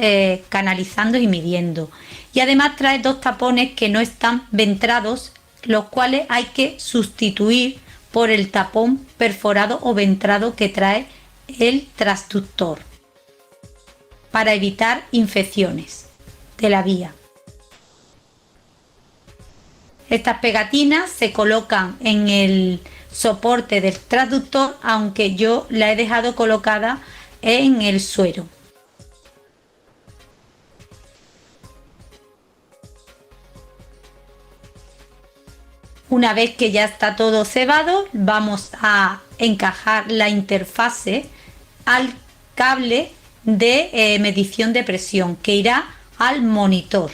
canalizando y midiendo. Y además trae 2 tapones que no están ventrados, los cuales hay que sustituir por el tapón perforado o ventrado que trae el transductor para evitar infecciones de la vía. Estas pegatinas se colocan en el soporte del transductor, aunque yo la he dejado colocada en el suero. Una vez que ya está todo cebado, vamos a encajar la interfase al cable de medición de presión que irá al monitor.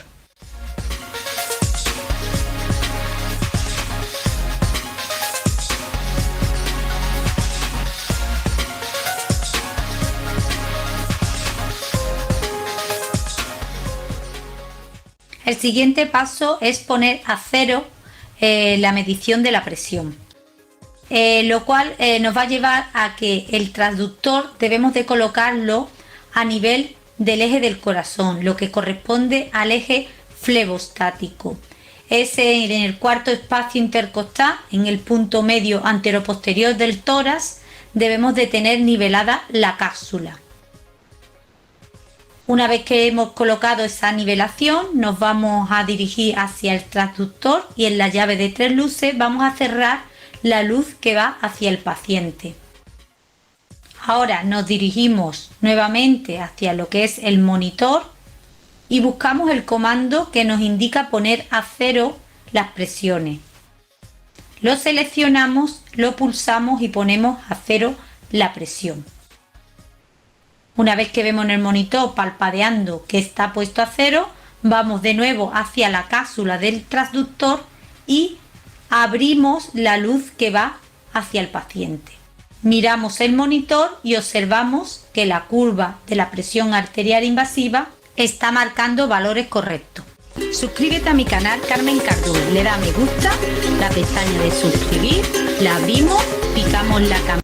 El siguiente paso es poner a cero la medición de la presión, lo cual nos va a llevar a que el transductor debemos de colocarlo a nivel del eje del corazón, lo que corresponde al eje flebostático. Es en el cuarto espacio intercostal, en el punto medio anteroposterior del tórax, debemos de tener nivelada la cápsula. Una vez que hemos colocado esa nivelación, nos vamos a dirigir hacia el transductor y en la llave de 3 luces vamos a cerrar la luz que va hacia el paciente. Ahora nos dirigimos nuevamente hacia lo que es el monitor y buscamos el comando que nos indica poner a cero las presiones. Lo seleccionamos, lo pulsamos y ponemos a cero la presión. Una vez que vemos en el monitor palpadeando que está puesto a cero, vamos de nuevo hacia la cápsula del transductor y abrimos la luz que va hacia el paciente. Miramos el monitor y observamos que la curva de la presión arterial invasiva está marcando valores correctos. Suscríbete a mi canal Carmen Cardún, le da a me gusta, la pestaña de suscribir, la abrimos, picamos la campanita.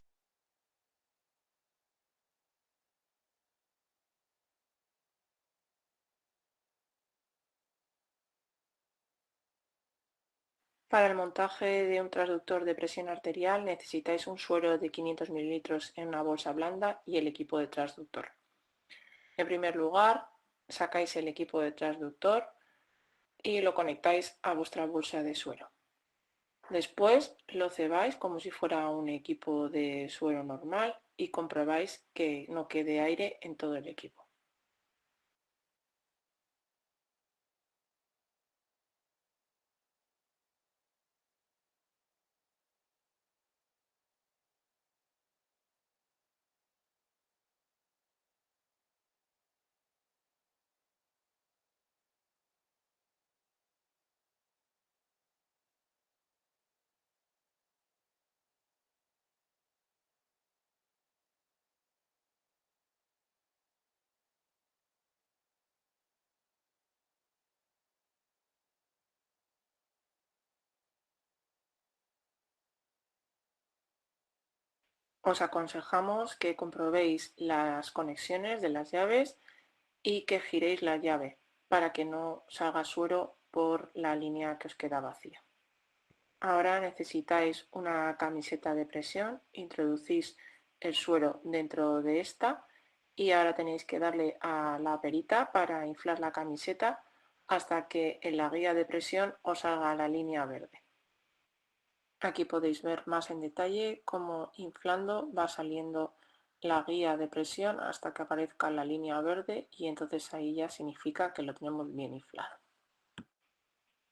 Para el montaje de un transductor de presión arterial necesitáis un suero de 500 mililitros en una bolsa blanda y el equipo de transductor. En primer lugar, sacáis el equipo de transductor y lo conectáis a vuestra bolsa de suero. Después lo cebáis como si fuera un equipo de suero normal y comprobáis que no quede aire en todo el equipo. Os aconsejamos que comprobéis las conexiones de las llaves y que giréis la llave para que no salga suero por la línea que os queda vacía. Ahora necesitáis una camiseta de presión, introducís el suero dentro de esta y ahora tenéis que darle a la perita para inflar la camiseta hasta que en la guía de presión os salga la línea verde. Aquí podéis ver más en detalle cómo inflando va saliendo la guía de presión hasta que aparezca la línea verde y entonces ahí ya significa que lo tenemos bien inflado.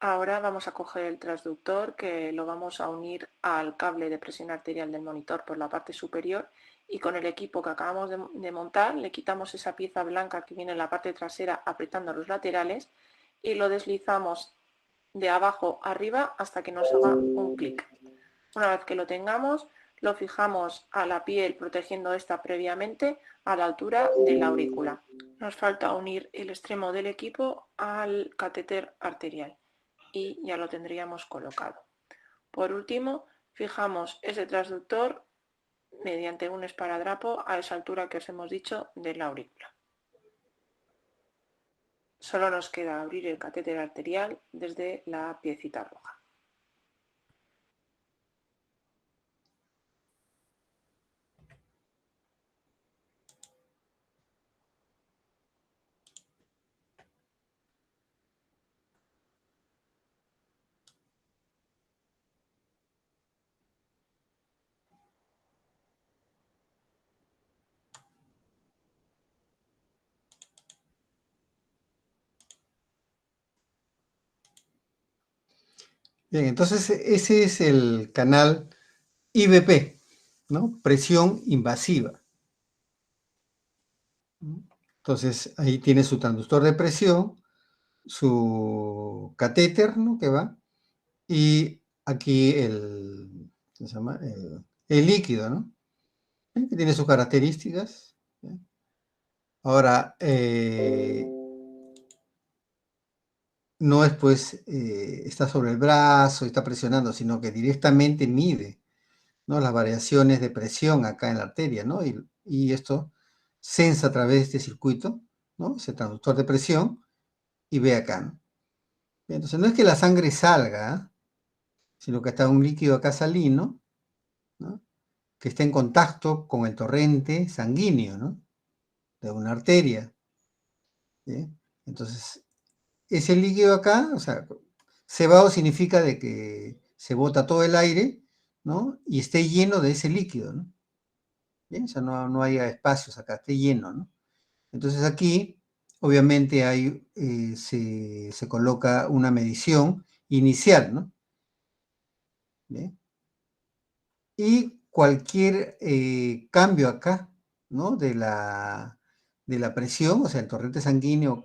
Ahora vamos a coger el transductor que lo vamos a unir al cable de presión arterial del monitor por la parte superior y con el equipo que acabamos de montar le quitamos esa pieza blanca que viene en la parte trasera apretando los laterales y lo deslizamos de abajo arriba hasta que nos haga un clic. Una vez que lo tengamos, lo fijamos a la piel protegiendo esta previamente a la altura de la aurícula. Nos falta unir el extremo del equipo al catéter arterial y ya lo tendríamos colocado. Por último, fijamos ese transductor mediante un esparadrapo a esa altura que os hemos dicho de la aurícula. Solo nos queda abrir el catéter arterial desde la piecita roja. Bien, entonces ese es el canal IVP, ¿no? Presión invasiva. Entonces ahí tiene su transductor de presión, su catéter, ¿no? Que va, y aquí ¿cómo se llama? El líquido, ¿no? Que tiene sus características. ¿Sí? Ahora, no es pues, está sobre el brazo, está presionando, sino que directamente mide, ¿no? Las variaciones de presión acá en la arteria, ¿no? Y esto sensa a través de este circuito, ¿no? Ese transductor de presión, y ve acá, ¿no? Entonces no es que la sangre salga, sino que está un líquido acá salino, ¿no? Que está en contacto con el torrente sanguíneo, ¿no? De una arteria, ¿sí? Entonces, ese líquido acá, o sea, cebado significa de que se bota todo el aire, ¿no? Y esté lleno de ese líquido, ¿no? ¿Bien? O sea, no haya espacios acá, esté lleno, ¿no? Entonces aquí, obviamente, se coloca una medición inicial, ¿no? ¿Bien? Y cualquier cambio acá, ¿no? De la presión, o sea, el torrente sanguíneo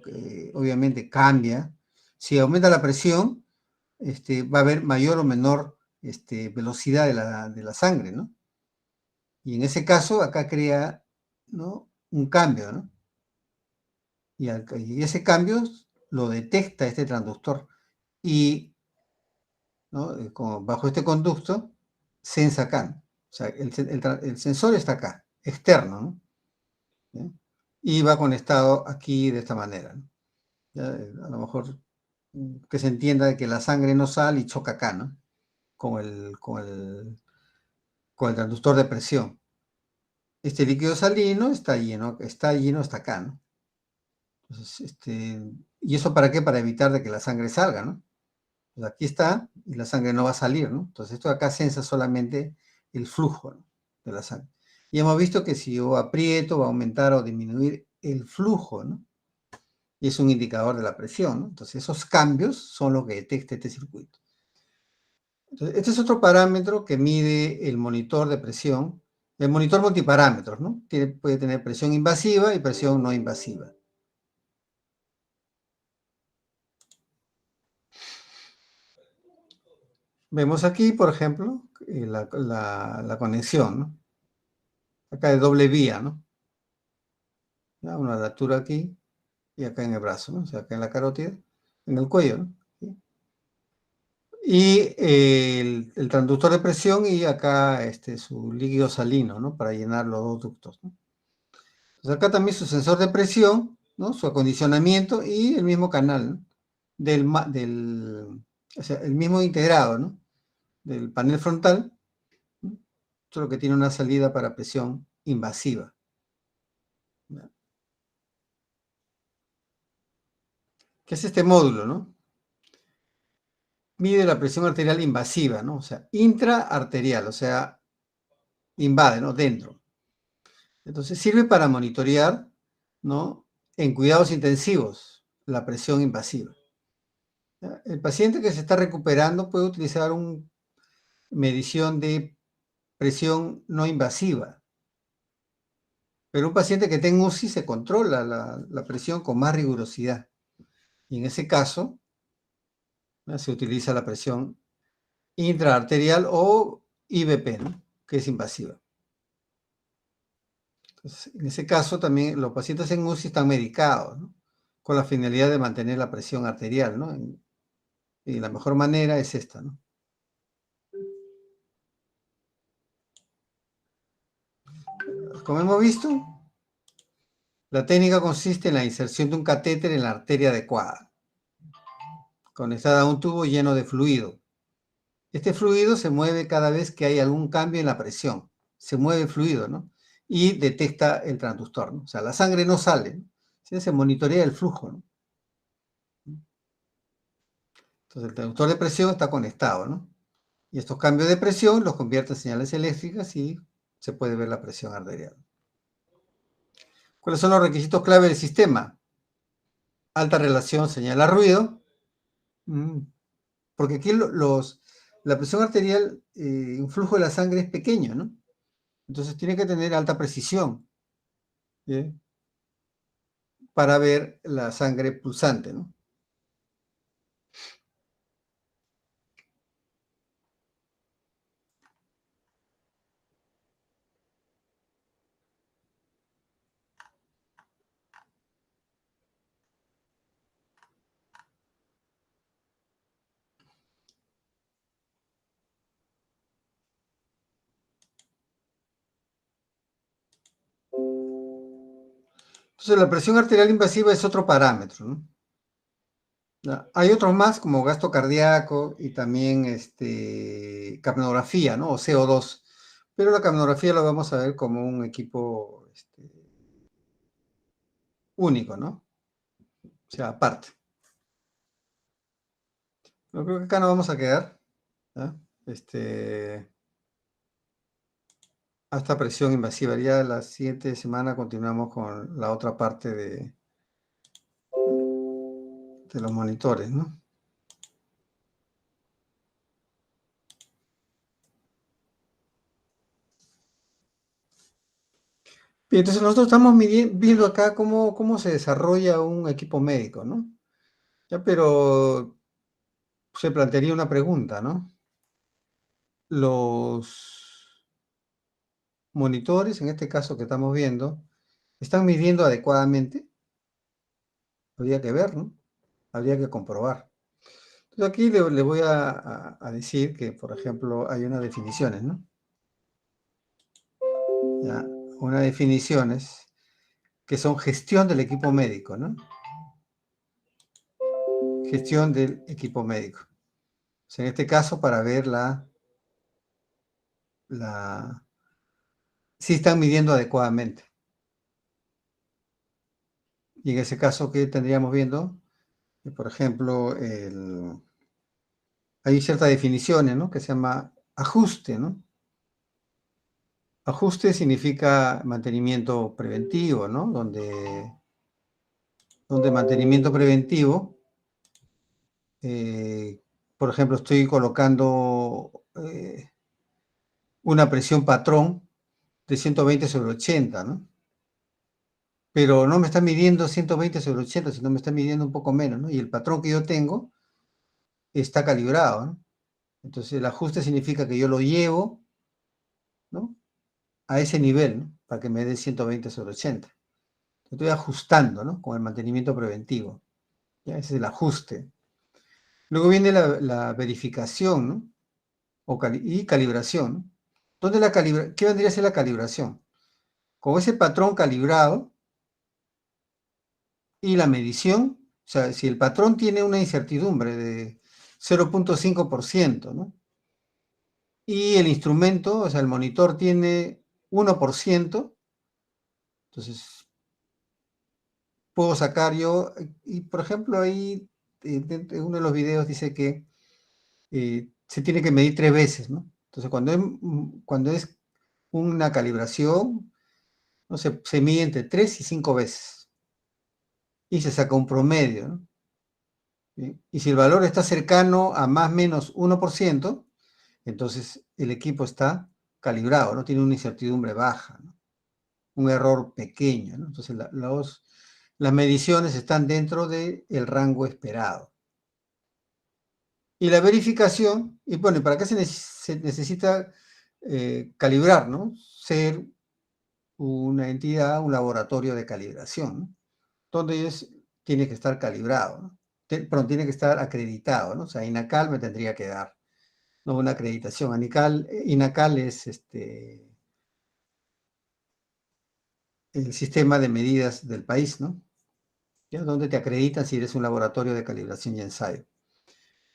obviamente cambia. Si aumenta la presión, va a haber mayor o menor velocidad de la sangre, ¿no? Y en ese caso, acá crea, ¿no? Un cambio, ¿no? Y ese cambio lo detecta este transductor. Y, ¿no? Bajo este conducto, sensa acá, ¿no? O sea, el sensor está acá, externo, ¿no? ¿Bien? Y va conectado aquí de esta manera, ¿no? Ya, a lo mejor que se entienda de que la sangre no sale y choca acá, ¿no? Con el transductor de presión. Este líquido salino está lleno hasta acá, ¿no? Entonces, ¿y eso para qué? Para evitar de que la sangre salga, ¿no? Pues aquí está y la sangre no va a salir, ¿no? Entonces esto de acá sensa solamente el flujo, ¿no? De la sangre. Y hemos visto que si yo aprieto va a aumentar o disminuir el flujo, ¿no? Y es un indicador de la presión, ¿no? Entonces esos cambios son los que detecta este circuito. Entonces, este es otro parámetro que mide el monitor de presión, el monitor multiparámetros, ¿no? Puede tener presión invasiva y presión no invasiva. Vemos aquí, por ejemplo, la conexión, ¿no? Acá de doble vía, ¿no? ¿Ya? Una altura aquí y acá en el brazo, ¿no? O sea, acá en la carótida, en el cuello, ¿no? ¿Sí? Y el transductor de presión y acá su líquido salino, ¿no? Para llenar los dos ductos, ¿no? Entonces acá también su sensor de presión, ¿no? Su acondicionamiento y el mismo canal, ¿no? O sea, el mismo integrado, ¿no? Del panel frontal, ¿no? Solo que tiene una salida para presión invasiva. ¿Ya? ¿Qué es este módulo, no? Mide la presión arterial invasiva, ¿no? O sea, intraarterial, o sea, invade, ¿no? Dentro. Entonces sirve para monitorear, ¿no? En cuidados intensivos, la presión invasiva. ¿Ya? El paciente que se está recuperando puede utilizar una medición de presión no invasiva, pero un paciente que tenga UCI se controla la presión con más rigurosidad. Y en ese caso, ¿no? Se utiliza la presión intraarterial o IVP, ¿no? Que es invasiva. Entonces, en ese caso también los pacientes en UCI están medicados, ¿no? Con la finalidad de mantener la presión arterial, ¿no? Y la mejor manera es esta, ¿no? Como hemos visto, la técnica consiste en la inserción de un catéter en la arteria adecuada, conectada a un tubo lleno de fluido. Este fluido se mueve cada vez que hay algún cambio en la presión. Se mueve el fluido, ¿no? Y detecta el transductor, ¿no? O sea, la sangre no sale, ¿no? Se monitorea el flujo, ¿no? Entonces el transductor de presión está conectado, ¿no? Y estos cambios de presión los convierte en señales eléctricas y se puede ver la presión arterial. ¿Cuáles son los requisitos clave del sistema? Alta relación señal a ruido, porque aquí la presión arterial, un flujo de la sangre es pequeño, ¿no? Entonces tiene que tener alta precisión, ¿sí? Para ver la sangre pulsante, ¿no? Entonces la presión arterial invasiva es otro parámetro, ¿no? Hay otros más como gasto cardíaco y también capnografía, ¿no? O CO2. Pero la capnografía lo vamos a ver como un equipo único, ¿no? O sea, aparte. Yo creo que acá nos vamos a quedar, ¿ya? Hasta presión invasiva. Ya la siguiente semana continuamos con la otra parte de los monitores, ¿no? Bien, entonces nosotros estamos viendo acá cómo se desarrolla un equipo médico, ¿no? Ya, pero se plantearía una pregunta, ¿no? Los monitores, en este caso que estamos viendo, ¿están midiendo adecuadamente? Habría que ver, ¿no? Habría que comprobar. Entonces aquí le voy a decir que, por ejemplo, hay unas definiciones, ¿no? Ya, unas definiciones que son gestión del equipo médico, ¿no? Gestión del equipo médico. O sea, en este caso, para ver si están midiendo adecuadamente. Y en ese caso, ¿qué tendríamos viendo? Por ejemplo, hay ciertas definiciones, ¿no? Que se llama ajuste, ¿no? Ajuste significa mantenimiento preventivo, ¿no? Donde mantenimiento preventivo, por ejemplo, estoy colocando una presión patrón de 120/80, ¿no? Pero no me está midiendo 120/80, sino me está midiendo un poco menos, ¿no? Y el patrón que yo tengo está calibrado, ¿no? Entonces el ajuste significa que yo lo llevo, ¿no? A ese nivel, ¿no? Para que me dé 120/80. Estoy ajustando, ¿no? Con el mantenimiento preventivo. ¿Ya? Ese es el ajuste. Luego viene la verificación, ¿no? Y calibración, ¿no? ¿Qué vendría a ser la calibración? Con ese patrón calibrado y la medición, o sea, si el patrón tiene una incertidumbre de 0.5%, ¿no? Y el instrumento, o sea, el monitor tiene 1%, entonces puedo sacar yo, y por ejemplo ahí, en uno de los videos dice que se tiene que medir 3 veces, ¿no? Entonces cuando es una calibración, no sé, se mide entre 3 y 5 veces. Y se saca un promedio, ¿no? ¿Sí? Y si el valor está cercano a más o menos 1%, entonces el equipo está calibrado, no tiene una incertidumbre baja, ¿no? Un error pequeño, ¿no? Entonces las mediciones están dentro del rango esperado. Y la verificación, y bueno, ¿para qué se necesita calibrar, ¿no? Ser una entidad, un laboratorio de calibración, ¿no? Donde tiene que estar calibrado, ¿no? Pero tiene que estar acreditado, ¿no? O sea, INACAL me tendría que dar, ¿no? Una acreditación. INACAL es el sistema de medidas del país, ¿no? ¿Ya? Donde te acreditan si eres un laboratorio de calibración y ensayo.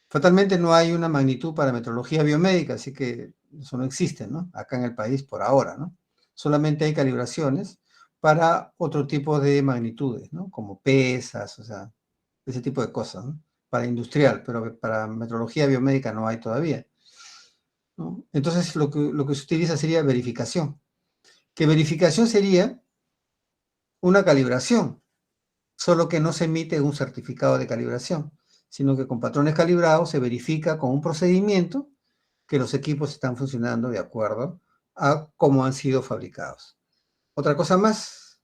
Fatalmente no hay una magnitud para metrología biomédica, así que eso no existe, ¿no? Acá en el país por ahora, ¿no? Solamente hay calibraciones para otro tipo de magnitudes, ¿no? Como pesas, o sea, ese tipo de cosas, ¿no? Para industrial, pero para metrología biomédica no hay todavía, ¿no? Entonces lo que se utiliza sería verificación. Que verificación sería una calibración, solo que no se emite un certificado de calibración, sino que con patrones calibrados se verifica con un procedimiento que los equipos están funcionando de acuerdo a cómo han sido fabricados. Otra cosa más,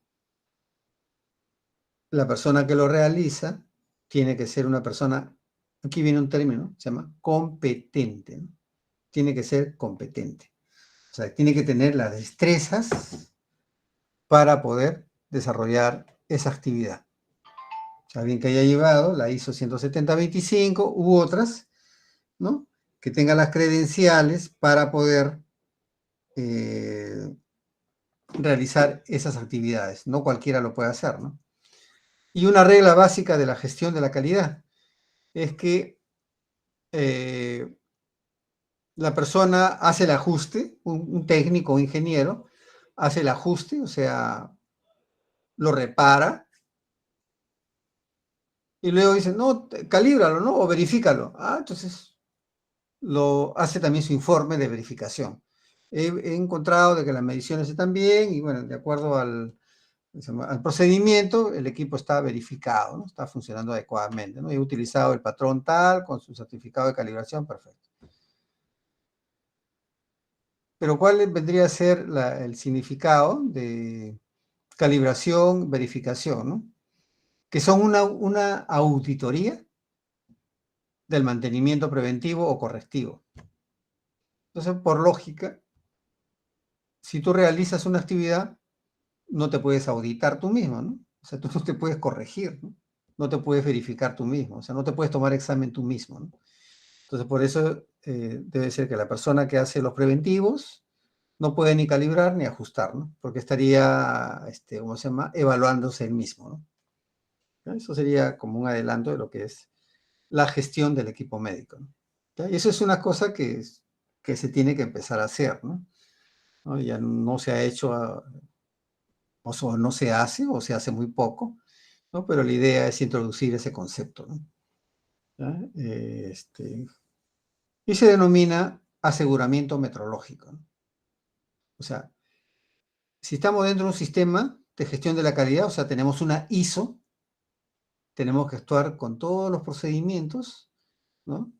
la persona que lo realiza tiene que ser una persona, aquí viene un término, se llama competente, ¿no? Tiene que ser competente. O sea, tiene que tener las destrezas para poder desarrollar esa actividad. O sea, alguien que haya llevado la ISO 17025 u otras, ¿no? Que tenga las credenciales para poder realizar esas actividades. No cualquiera lo puede hacer, ¿no? Y una regla básica de la gestión de la calidad es que la persona hace el ajuste, un técnico o ingeniero hace el ajuste, o sea, lo repara, y luego dice, no, calíbralo, ¿no? O verifícalo. Ah, entonces lo hace también su informe de verificación. He encontrado de que las mediciones están bien y bueno, de acuerdo al procedimiento, el equipo está verificado, ¿no? Está funcionando adecuadamente, ¿no? He utilizado el patrón tal con su certificado de calibración, perfecto. Pero ¿cuál vendría a ser el significado de calibración, verificación, ¿no? Que son una auditoría del mantenimiento preventivo o correctivo. Entonces, por lógica, si tú realizas una actividad, no te puedes auditar tú mismo, ¿no? O sea, tú no te puedes corregir, ¿no? No te puedes verificar tú mismo, o sea, no te puedes tomar examen tú mismo, ¿no? Entonces, por eso debe ser que la persona que hace los preventivos no puede ni calibrar ni ajustar, ¿no? Porque estaría, ¿cómo se llama? Evaluándose él mismo, ¿no? ¿Ya? Eso sería como un adelanto de lo que es la gestión del equipo médico, ¿no? ¿Ya? Y eso es una cosa que se tiene que empezar a hacer, ¿no? ¿No? Ya no se ha hecho, o no se hace, o se hace muy poco, ¿no? Pero la idea es introducir ese concepto, ¿no? ¿Ya? Y se denomina aseguramiento metrológico, ¿no? O sea, si estamos dentro de un sistema de gestión de la calidad, o sea, tenemos una ISO, tenemos que actuar con todos los procedimientos, ¿no?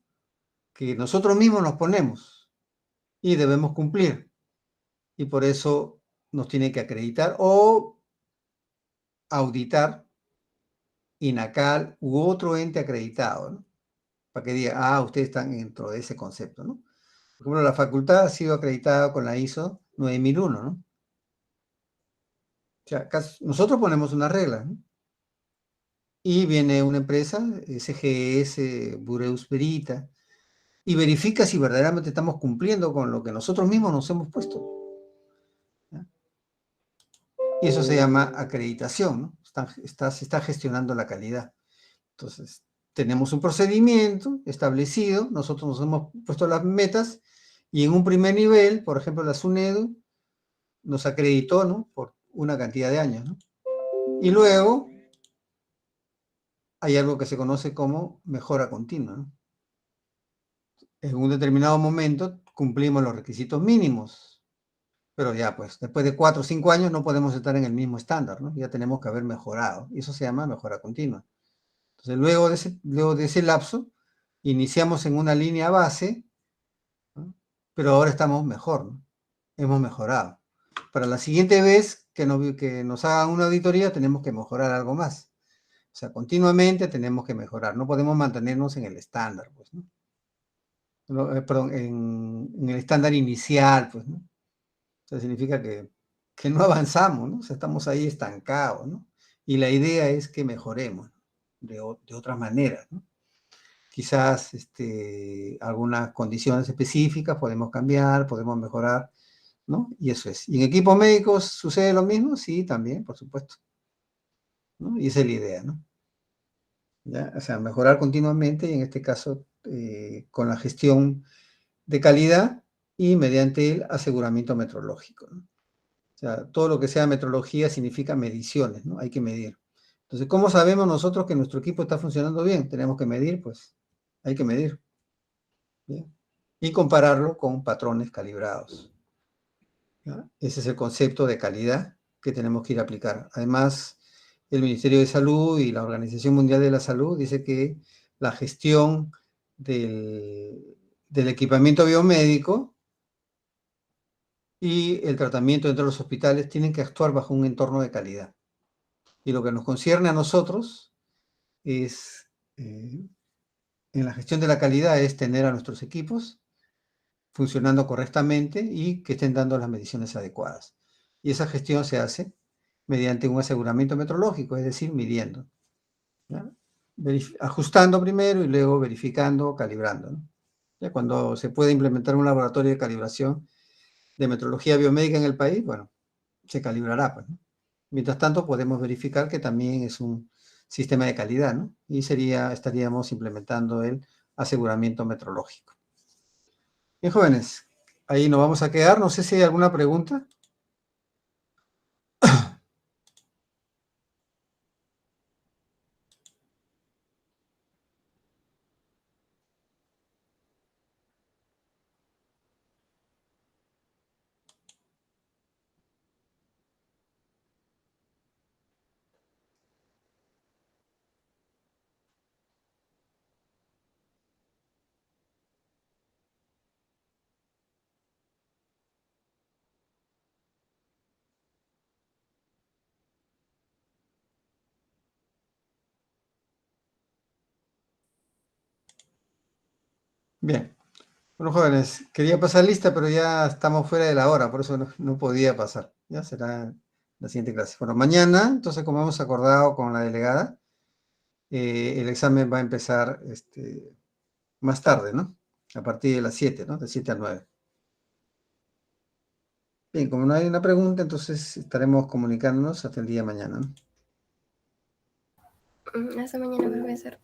Que nosotros mismos nos ponemos y debemos cumplir. Y por eso nos tiene que acreditar o auditar INACAL u otro ente acreditado, ¿no? Para que diga, ah, ustedes están dentro de ese concepto, ¿no? Por ejemplo, la facultad ha sido acreditada con la ISO 9001, ¿no? O sea, nosotros ponemos una regla, ¿no? Y viene una empresa, SGS, Bureus Verita, y verifica si verdaderamente estamos cumpliendo con lo que nosotros mismos nos hemos puesto, ¿ya? Y eso se llama acreditación, ¿no? Se está gestionando la calidad. Entonces, tenemos un procedimiento establecido, nosotros nos hemos puesto las metas, y en un primer nivel, por ejemplo, la SUNEDU nos acreditó, ¿no? Por una cantidad de años, ¿no? Y luego hay algo que se conoce como mejora continua, ¿no? En un determinado momento cumplimos los requisitos mínimos, pero ya pues después de 4 o 5 años no podemos estar en el mismo estándar, ¿no? Ya tenemos que haber mejorado, y eso se llama mejora continua. Entonces luego de ese lapso iniciamos en una línea base, ¿no? Pero ahora estamos mejor, ¿no? Hemos mejorado. Para la siguiente vez que nos hagan una auditoría tenemos que mejorar algo más. O sea, continuamente tenemos que mejorar, no podemos mantenernos en el estándar, pues, ¿no? Perdón, en el estándar inicial, pues, ¿no? O sea, significa que no avanzamos, ¿no? O sea, estamos ahí estancados, ¿no? Y la idea es que mejoremos de otras maneras, ¿no? Quizás algunas condiciones específicas podemos cambiar, podemos mejorar, ¿no? Y eso es. ¿Y en equipos médicos sucede lo mismo? Sí, también, por supuesto, ¿no? Y esa es la idea, ¿no? ¿Ya? O sea, mejorar continuamente y en este caso con la gestión de calidad y mediante el aseguramiento metrológico, ¿no? O sea, todo lo que sea metrología significa mediciones, ¿no? Hay que medir. Entonces, ¿cómo sabemos nosotros que nuestro equipo está funcionando bien? Tenemos que medir, pues, hay que medir. ¿Bien? Y compararlo con patrones calibrados, ¿ya? Ese es el concepto de calidad que tenemos que ir a aplicar. Además, el Ministerio de Salud y la Organización Mundial de la Salud dice que la gestión del equipamiento biomédico y el tratamiento dentro de los hospitales tienen que actuar bajo un entorno de calidad. Y lo que nos concierne a nosotros es, en la gestión de la calidad, es tener a nuestros equipos funcionando correctamente y que estén dando las mediciones adecuadas. Y esa gestión se hace mediante un aseguramiento metrológico, es decir, midiendo, ¿ya? Ajustando primero y luego verificando, calibrando, ¿no? Ya cuando se puede implementar un laboratorio de calibración de metrología biomédica en el país, bueno, se calibrará, pues, ¿no? Mientras tanto, podemos verificar que también es un sistema de calidad, ¿no? Y estaríamos implementando el aseguramiento metrológico. Bien, jóvenes, ahí nos vamos a quedar. No sé si hay alguna pregunta. Bien. Bueno, jóvenes, quería pasar lista, pero ya estamos fuera de la hora, por eso no podía pasar. Ya será la siguiente clase. Bueno, mañana, entonces, como hemos acordado con la delegada, el examen va a empezar más tarde, ¿no? A partir de las 7, ¿no? De 7 a 9. Bien, como no hay una pregunta, entonces estaremos comunicándonos hasta el día de mañana, ¿no? Hasta mañana, profesor.